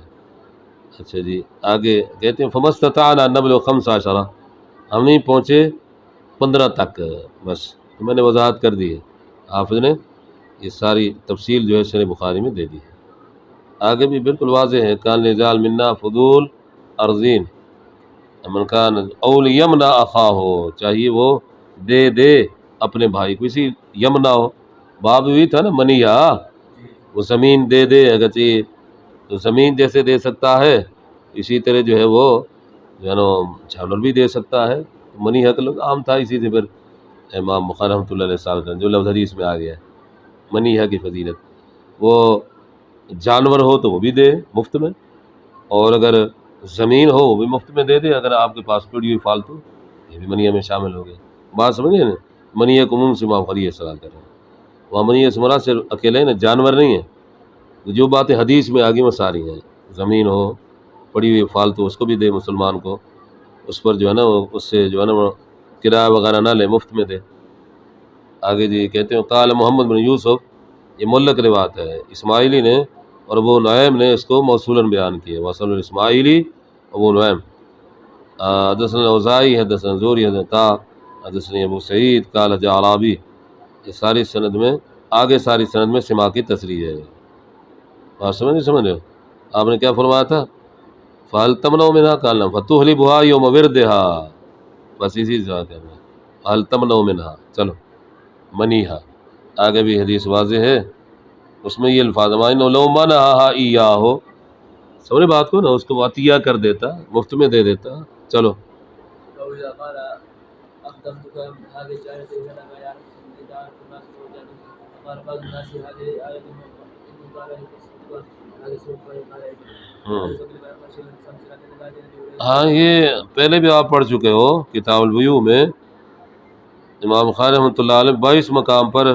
اچھا جی آگے کہتے ہیں فمستطعنا ان نبلغ 15، ہم نہیں پہنچے 15 تک، بس میں نے وضاحت کر دی ہے، حافظ نے یہ ساری تفصیل جو ہے صحیح بخاری میں دے دی ہے۔ آگے بھی بالکل واضح ہے، کان لرجال منا فضول ارزین من کان اول یمنا اخاہ، چاہیے وہ دے اپنے بھائی کو، اسی یمنا ہو باب بھی تھا نا منیا، وہ زمین دے اگرچہ تو زمین جیسے دے سکتا ہے اسی طرح جو ہے وہ جو ہے نا جانور بھی دے سکتا ہے، منی حق عام تھا، اسی سے پھر امام بخاری رحمۃ اللہ علیہ وسلم جو لفظ حدیث میں آ گیا ہے منی حق کی فضیلت، وہ جانور ہو تو وہ بھی دے مفت میں، اور اگر زمین ہو وہ بھی مفت میں دے دے، اگر آپ کے پاس پڑی ہوئی فالتو، یہ بھی منیہ میں شامل ہو گئے، بات سمجھے نا، منیہ کو عموم سے امام بخاری یہ سوال کر رہے ہیں، وہاں منیہ سے مراد صرف اکیلے نا جانور نہیں ہے، جو باتیں حدیث میں آگی وہ ساری ہیں، زمین ہو پڑی ہوئی فالتو اس کو بھی دے مسلمان کو، اس پر جو ہے نا اس سے جو ہے نا وہ کرایہ وغیرہ نہ لے، مفت میں دے۔ آگے جی کہتے ہیں قال محمد بن یوسف، یہ معلق روایت ہے، اسماعیلی نے اور ابو نعیم نے اس کو موصولاً بیان کیا، وصل الاسماعیلی ابو نعیم، حدثنا الاوزاعی حدثنا زوری حدثنا حدثنا ابو سعید قال جاء اعرابی، یہ ساری سند میں آگے ساری سند میں سما کی تصریح ہے، بات سمجھ رہے ہو؟ آپ نے کیا فرمایا تھا؟ فَهَلْ تَمْنَعُ مِنْهَا قَالَ نَعَمْ فَتُحْلِبُهَا يَوْمَ وِرْدِهَا، بس اسی سے بات کرنا ہے، فَهَلْ تَمْنَعُ مِنْهَا، چلو منیہا، آگے بھی حدیث واضح ہے، اس میں یہ الفاظ ہے لو منعها إياه، سمجھے بات کو نا، اس کو عطیہ کر دیتا، مفت میں دے دیتا، چلو فإذا قال أقدمتك هذه الآية فلما يعرف الإدارة الناس وجدوا، فقال بعض الناس هذه آية إن قال هذه سورة ہاں یہ پہلے بھی آپ پڑھ چکے ہو کتاب البیوع میں، امام بخاری رحمۃ اللہ علیہ 22 مقام پر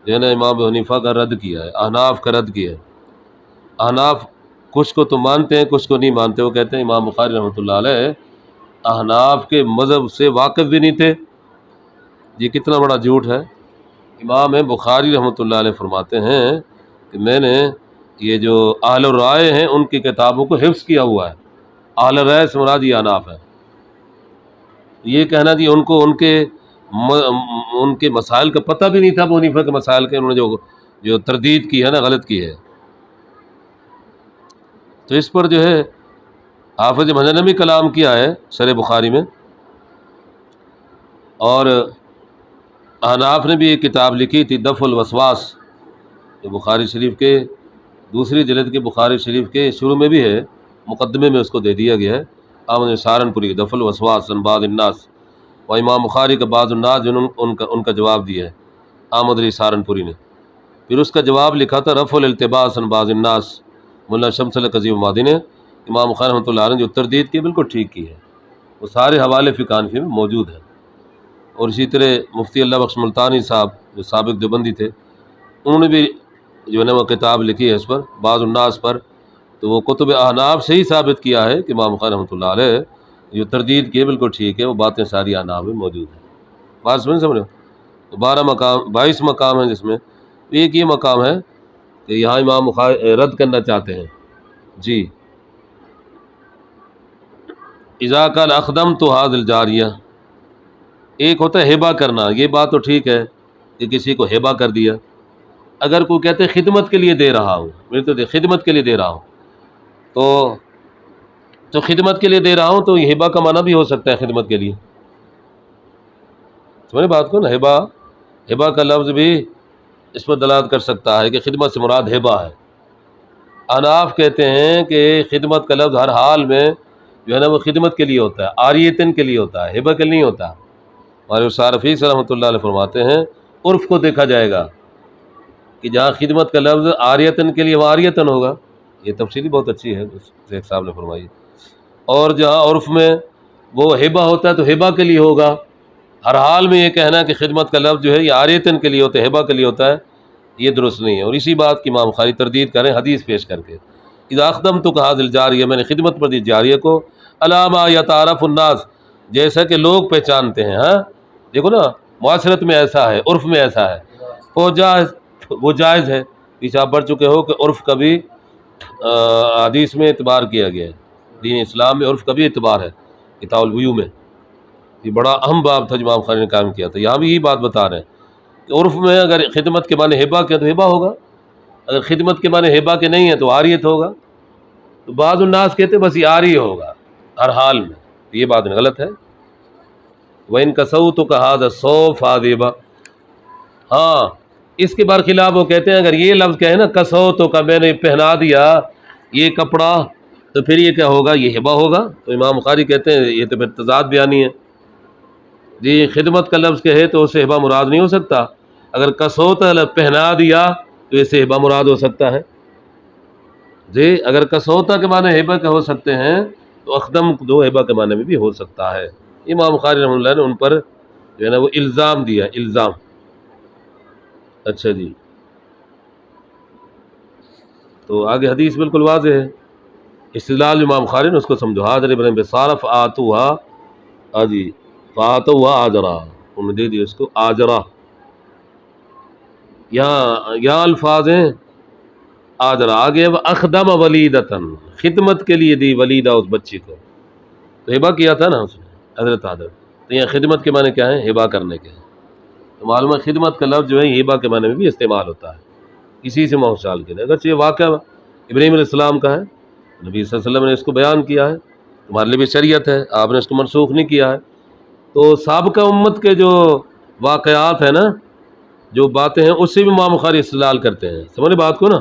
جو ہے نا امام ابو حنیفہ کا رد کیا ہے، احناف کا رد کیا ہے، احناف کچھ کو تو مانتے ہیں کچھ کو نہیں مانتے، وہ کہتے ہیں امام بخاری رحمۃ اللہ علیہ احناف کے مذہب سے واقف بھی نہیں تھے، یہ کتنا بڑا جھوٹ ہے۔ امام بخاری رحمۃ اللہ علیہ فرماتے ہیں کہ میں نے یہ جو اہل الرائے ہیں ان کی کتابوں کو حفظ کیا ہوا ہے، اہل الرائے سے مراد یہ احناف ہے، یہ کہنا جی ان کو ان کے مسائل کا پتہ بھی نہیں تھا، ابو حنیفہ کے مسائل کے، انہوں نے جو تردید کی ہے نا غلط کی ہے، تو اس پر جو ہے حافظ ابن حجر نے بھی کلام کیا ہے شرح بخاری میں، اور احناف نے بھی ایک کتاب لکھی تھی دفع الوسواس، جو بخاری شریف کے دوسری جلد کے بخاری شریف کے شروع میں بھی ہے، مقدمے میں اس کو دے دیا گیا ہے، احمد سہارنپوری دفع الوسواس عن بعض الناس، وہ امام بخاری کا بعض الناس جنہوں نے ان کا جواب دیا ہے احمد علی سہارنپوری نے. پھر اس کا جواب لکھا تھا رفع الالتباس عن بعض الناس ملا شمس القضی مادی نے. امام بخاری رحمۃ اللہ علیہ نے جو تردید کی بالکل ٹھیک کی ہے، وہ سارے حوالے فقہ حنفی میں موجود ہیں. اور اسی طرح مفتی اللہ بخش ملتانی صاحب جو سابق دیوبندی تھے، انہوں نے بھی جو ہے نا وہ کتاب لکھی ہے اس پر بعض الناس پر. تو وہ کتب احناف سے ہی ثابت کیا ہے کہ امام بخاری رحمۃ اللہ علیہ جو تردید کی ہے بالکل ٹھیک ہے، وہ باتیں ساری احناف میں موجود ہیں. بات سمجھ رہے ہو؟ تو 22 مقام ہیں، جس میں ایک یہ مقام ہے کہ یہاں امام بخاری رد کرنا چاہتے ہیں. جی اذا قال اخدمت هذا الجاریہ، ایک ہوتا ہے ہبہ کرنا، یہ بات تو ٹھیک ہے کہ کسی کو ہبہ کر دیا. اگر کوئی کہتے ہیں خدمت کے لیے دے رہا ہوں، میرے تو خدمت کے لیے دے رہا ہوں، تو خدمت کے لیے دے رہا ہوں تو یہ ہبہ کا معنی بھی ہو سکتا ہے خدمت کے لیے. سمجھے بات کو نا؟ ہبہ کا لفظ بھی اس پر دلالت کر سکتا ہے کہ خدمت سے مراد ہبہ ہے. اناف کہتے ہیں کہ خدمت کا لفظ ہر حال میں جو ہے نا وہ خدمت کے لیے ہوتا ہے، عاریتن کے لیے ہوتا ہے، ہبہ کے لیے نہیں ہوتا. ہمارے استاد رفیع رحمۃ اللہ علیہ فرماتے ہیں عرف کو دیکھا جائے گا کہ جہاں خدمت کا لفظ عاریتن کے لیے وہ عاریتن ہوگا. یہ تفصیلی بہت اچھی ہے شیخ صاحب نے فرمائی. اور جہاں عرف میں وہ ہبہ ہوتا ہے تو ہبہ کے لیے ہوگا. ہر حال میں یہ کہنا کہ خدمت کا لفظ جو ہے یہ عاریتن کے لیے ہوتا ہے، ہبہ کے لیے ہوتا ہے، یہ درست نہیں ہے. اور اسی بات کی امام بخاری تردید کریں حدیث پیش کر کے اذا اخدمتک هذا الجاریہ، میں نے خدمت پر دی جاریہ کو، علی ما یتعارف الناس، جیسا کہ لوگ پہچانتے ہیں. ہاں دیکھو نا، معاشرت میں ایسا ہے، عرف میں ایسا ہے، وہ جائز ہے. پیچھے آپ پڑھ چکے ہو کہ عرف کا بھی حدیث میں اعتبار کیا گیا ہے. دین اسلام میں عرف کا بھی اعتبار ہے. کتاب البیوع میں یہ بڑا اہم باب تھا جو امام بخاری نے قائم کیا تھا. یہاں بھی یہی بات بتا رہے ہیں کہ عرف میں اگر خدمت کے معنی ہبہ کے تو ہبہ ہوگا، اگر خدمت کے معنی ہبہ کے نہیں ہے تو عاریت ہوگا. تو بعض الناس کہتے بس یہ عاری ہوگا ہر حال میں، یہ بات غلط ہے. وَإِن كَسَوْتُكَ هَذَا الصَّوْفَ هَذِبًا، ہاں اس کے برخلاف وہ کہتے ہیں اگر یہ لفظ کہے نا کسوتک، میں نے پہنا دیا یہ کپڑا، تو پھر یہ کیا ہوگا؟ یہ ہبہ ہوگا. تو امام بخاری کہتے ہیں یہ تو پھر تضاد بیانی ہے. جی خدمت کا لفظ کہے تو اسے ہبہ مراد نہیں ہو سکتا، اگر کسوت پہنا دیا تو اسے ہبہ مراد ہو سکتا ہے. جی اگر کسوتا کے معنی ہبہ کے ہو سکتے ہیں تو اخدم دو ہبہ کے معنی میں بھی ہو سکتا ہے. امام بخاری رحمۃ اللہ نے ان پر جو ہے نا وہ الزام دیا، الزام. اچھا جی، تو آگے حدیث بالکل واضح ہے. استدلال امام بخاری نے اس کو سمجھو. حاضر ابن بصارف آتوہا، جی فاتوہا آجرا، انہوں نے دے دیا اس کو آجرا. یہاں الفاظ ہیں آجرا. آگے وہ اخدم ولیدتن، خدمت کے لیے دی ولیدہ اس بچی کو، تو ہبہ کیا تھا نا اس نے حضرت آدم. تو یہ خدمت کے معنی کیا ہے؟ ہبہ کرنے کے. تو معلوم ہے خدمت کا لفظ جو ہے ہبہ کے معنی میں بھی استعمال ہوتا ہے، اسی سے موصال کے لیے. اگرچہ یہ واقعہ ابراہیم علیہ السلام کا ہے، نبی صلی اللہ علیہ وسلم نے اس کو بیان کیا ہے، تمہارے لیے بھی شریعت ہے، آپ نے اس کو منسوخ نہیں کیا ہے. تو سابقہ امت کے جو واقعات ہیں نا، جو باتیں ہیں، اس سے بھی امام بخاری استدلال کرتے ہیں. سمجھے بات کو نا؟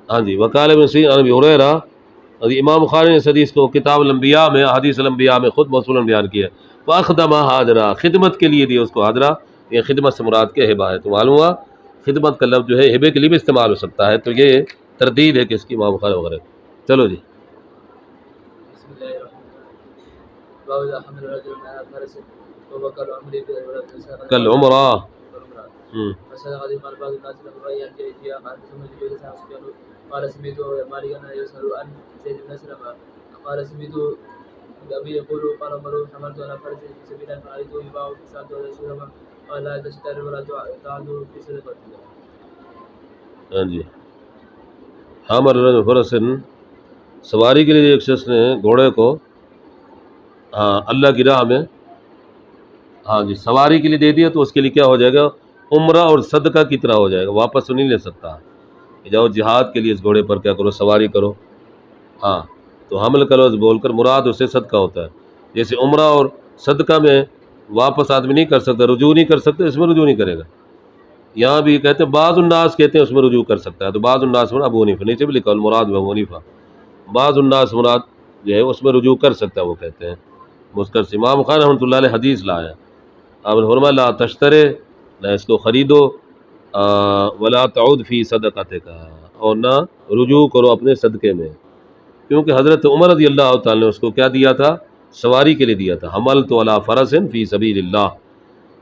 ہاں جی. وقال ابن سیرین عن ابی ہریرہ، امام بخاری نے اس حدیث کو کتاب الانبیاء میں، حدیث الانبیاء میں خود موصولاً بیان کیا ہے. فاخدمہ حاضرہ، خدمت کے لیے دیا اس کو حاضرہ. یہ خدمت سے مراد کیا ہبہ ہے. تو معلوم ہوا خدمت کا لفظ جو ہے ہبے کے لیے بھی استعمال ہو سکتا ہے. تو یہ تردید ہے کہ اس کی امام بخاری وغیرہ. چلو جی. بسم الله الرحمن الرحيم. باب إذا حمل رجل على فرس وهو كالعمر کل عمرہ. فسأل قديم قال بعض الناس له رأي أن فيها قال ثم جبريل سفيان قال سمعت مالكا يسأل عن زيد بن أسلم قال سمعت أبي يقول قال عمر حملت على فرس في سبيل الله فرأيته يباع فسألت عن سلمة قال لا تشتري ولا تعد في صدقة. ہاں جی. حامل رجل فرسن، سواری کے لیے ایک شخص نے گھوڑے کو اللہ کی راہ میں جی سواری کے لیے دے دیا، تو اس کے لیے کیا ہو جائے گا؟ عمرہ اور صدقہ کی طرح ہو جائے گا. واپس تو نہیں لے سکتا کہ جاؤ جہاد کے لیے اس گھوڑے پر کیا کرو، سواری کرو. تو حمل کا لفظ بول کر مراد اسے صدقہ ہوتا ہے. جیسے عمرہ اور صدقہ میں واپس آدمی نہیں کر سکتا، رجوع نہیں کر سکتا، اس میں رجوع نہیں کرے گا. یہاں بھی کہتے ہیں بعض الناس کہتے ہیں اس میں رجوع کر سکتا ہے. تو بعض الناس مراد ابو حنیفہ، نیچے بھی لکھا المراد ابو حنیفہ، بعض الناس مراد جو ہے اس میں رجوع کر سکتا ہے وہ کہتے ہیں. مسکر سے۔ امام خان رحمۃ اللہ علیہ حدیث لایا، آپ نے فرمایا لا تشترے، نہ اس کو خریدو، ولا تعود فی صدقتک، اور نہ رجوع کرو اپنے صدقے میں، کیونکہ حضرت عمر رضی اللہ تعالیٰ نے اس کو کیا دیا تھا؟ سواری کے لیے دیا تھا، حملت علی فرس فی سبیل اللہ۔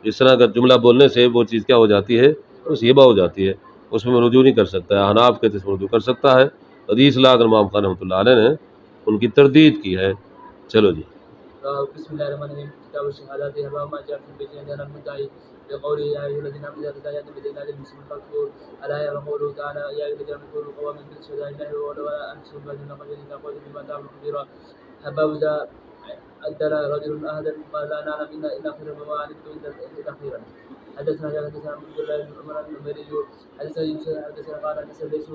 اس طرح کا جملہ بولنے سے وہ چیز کیا ہو جاتی ہے؟ اس ہبہ ہو جاتی ہے، اس میں رجوع نہیں کر سکتا ہے۔ حناف کہتے اس میں رجوع کر سکتا ہے۔ حدیث لا کر امام خان رحمۃ اللہ علیہ نے ان کی تردید کی ہے۔ چلو جی، بسم الله الرحمن الرحيم. كتاب الشهادات باب ما جاء في البينة على المدعي بقوله يا أيها الذين آمنوا إذا تداينتم بدين إلى المسلم فاكتبوه. الآية وقوله تعالى يا أيها الذين آمنوا كونوا قوامين بالشهداء لله ولا أنفسكم بعدين قبل إذا قلتم بما تعملون كبيرا. باب إذا أدى رجل أحدا قال لا نعلم إلا خيرا وما علمت إلا خيرا. حدثنا عبد الله بن عمر النميري حدثنا يوسف حدثنا قال حدثنا ليس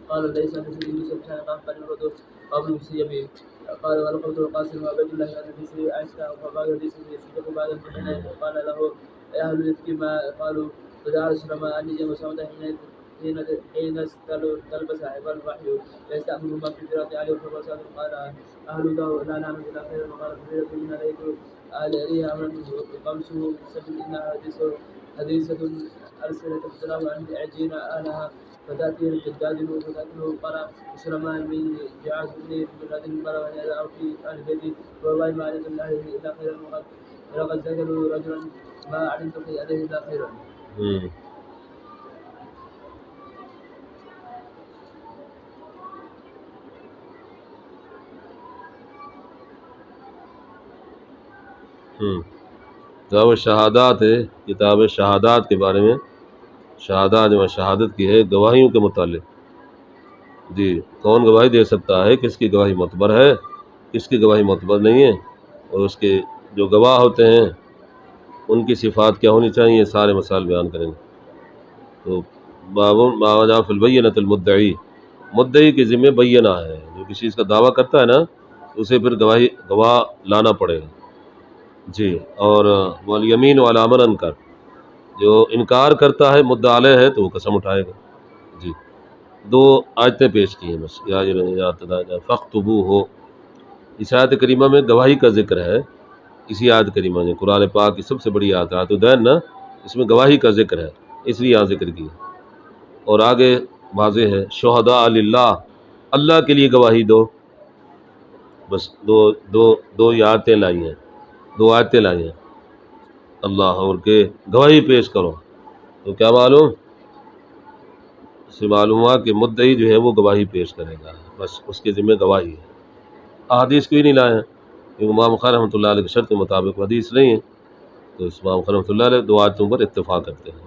قال ليس مثل يوسف كان قال الرجل قبل مسيبه قال ولقد القاسم وعبد الله عن ابي عائشه فقال ليس يصدق بعد المؤمنين قال له يا اهل الافك ما قالوا فدعا رسول الله ان يجمع سمده حين تلبس عباد الوحي فيستأمرهما في قراءة عليه وفرسان قال اهل داو لا نعلم الا خيرا وقال فريق من عليك عليه امرا قمسه سبيل انها حديثه ارسلت السلام عن عجين اهلها فتأتي الحجاج وفتأته قال سليمان من جعاز بن بلاد قال أو في أهل بيتي والله ما علمت الله إلا خيرا ولقد سألوا رجلا ما علمت عليه إلا خيرا. کتاب شہادات ہے، کتاب شہادات کے بارے میں، شہادات جو شہادت کی ہے گواہیوں کے متعلق۔ جی، کون گواہی دے سکتا ہے، کس کی گواہی معتبر ہے، کس کی گواہی معتبر نہیں ہے، اور اس کے جو گواہ ہوتے ہیں ان کی صفات کیا ہونی چاہیے، سارے مسائل بیان کریں گے۔ تو باب ما جاء فی البینۃ المدعی، مدعی کے ذمہ بینہ ہے، جو کسی چیز کا دعویٰ کرتا ہے نا اسے پھر گواہ لانا پڑے گا۔ جی، اور والیمین علی من انکر، جو انکار کرتا ہے مدعا علیہ ہے تو وہ قسم اٹھائے گا۔ جی، دو آیتیں پیش کی ہیں بس، یا فاکتبوہ ہو، اس آیت کریمہ میں گواہی کا ذکر ہے۔ اسی آیت کریمہ میں قرآن پاک کی سب سے بڑی آیت آیت الدین نا، اس میں گواہی کا ذکر ہے، اس لیے یہاں ذکر کی۔ اور آگے واضح ہے شہداء للہ، اللہ کے لیے گواہی دو، بس دو آیتیں لائی ہیں، دو آیتیں لائی ہیں اللہ اور کے گواہی پیش کرو۔ تو کیا معلوم، اس سے معلوم ہوا کہ مدعی جو ہے وہ گواہی پیش کرے گا، بس اس کے ذمہ گواہی ہے۔ احادیث کوئی نہیں لائے ہیں، کیونکہ امام خان رحمۃ اللہ علیہ کے شرط کے مطابق حدیث نہیں ہے، تو اس امام خان رحمۃ اللہ علیہ دو آیتوں پر اتفاق کرتے ہیں۔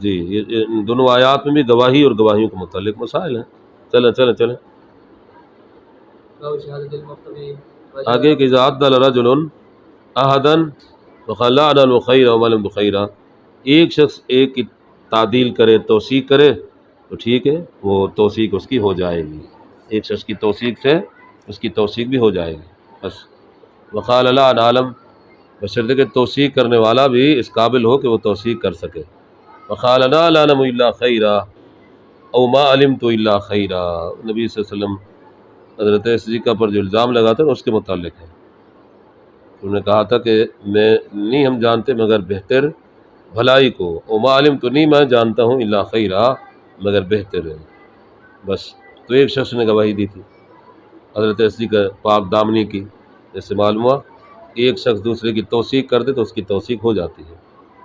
جی، یہ دونوں آیات میں بھی گواہی اور گواہیوں کے متعلق مسائل ہیں۔ چلیں آگے کہ اذا عدل رجل احدا فقال لا انال خیر وما لم خیرا، ایک شخص ایک کی تعدیل کرے، توثیق کرے تو ٹھیک ہے، وہ توثیق اس کی ہو جائے گی، ایک شخص کی توثیق سے اس کی توثیق بھی ہو جائے گی بس۔ وقال لا نعلم، بشرطے کہ توثیق کرنے والا بھی اس قابل ہو کہ وہ توثیق کر سکے۔ وقال لا نعلم الا خیرا او ما علمت الا خیرا، نبی صلی اللہ علیہ وسلم حضرت صدیقہ پر جو الزام لگاتا ہے اس کے متعلق ہے۔ انہوں نے کہا تھا کہ نہیں ہم جانتے مگر بہتر بھلائی کو، او ما علمت، نہیں میں جانتا ہوں الا خیرا مگر بہتر ہے، بس۔ تو ایک شخص نے گواہی دی تھی حضرت صدیقہ پاک دامنی کی، جس سے معلوم ہوا ایک شخص دوسرے کی توثیق کر دے تو اس کی توثیق ہو جاتی ہے۔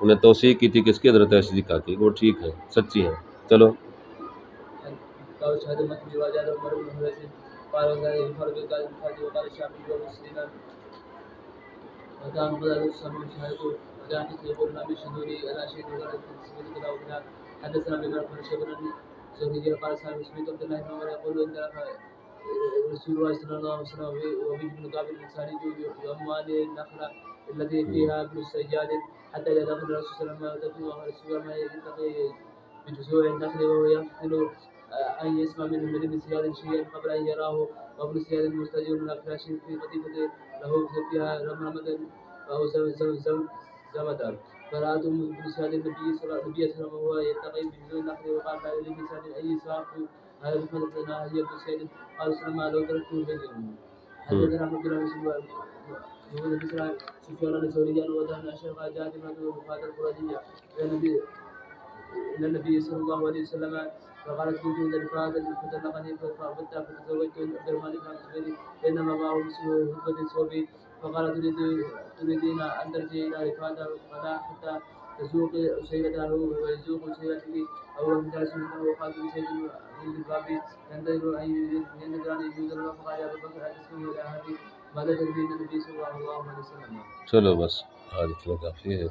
انہیں توثیق کی تھی کس کی؟ حضرت صدیقہ کی، وہ ٹھیک ہے، سچی ہے۔ چلو حدثنا بما شبنا زهري قال سالم سمعت عبد الله بن عمر يقول ان رسول الله صلى الله عليه وسلم وبي بن كعب الانصاري يؤمان النخله التي فيها ابن السجاد حتى اذا دخل الرسول صلى الله عليه وسلم ورسول ما يلتقي بجذوع النخل وهو يقتل ان يسمع منه من ابن سياد شيئا قبل ان يراه، وابن سياد مستجير من الفراش في قطيفه له فيها رمرمه او زمدا، فرأت ابن سعد النبي صلى الله عليه وسلم وهو يلتقي بجذوع النخل وقال لابن سعد اي ساق هذا بحدثنا هي ابن سعد قال سلم لو تركته بينهم. حدثنا عبد الله بن محمد بن سفيان الثوري عن وزن اشرف جاءت امرأة وفاة القرظية إلى النبي صلى الله عليه وسلم فقالت كنت عند الفاة فطلقني فتزوجت عبد الرحمن بن الزبير بينما معه مثل هدبة الثوب فقال تريدين أن ترجعي إلى رفاة فلا حتى تذوق سيرته ويذوق سيرتك أو تجلس منه وقال لسيد عند الباب ينتظر أن يجوز له فقال يا أبا بكر أتسمع إلى هذه ماذا تدري أن النبي صلى الله عليه وسلم. چلو بس آج اتنا کافی ہے.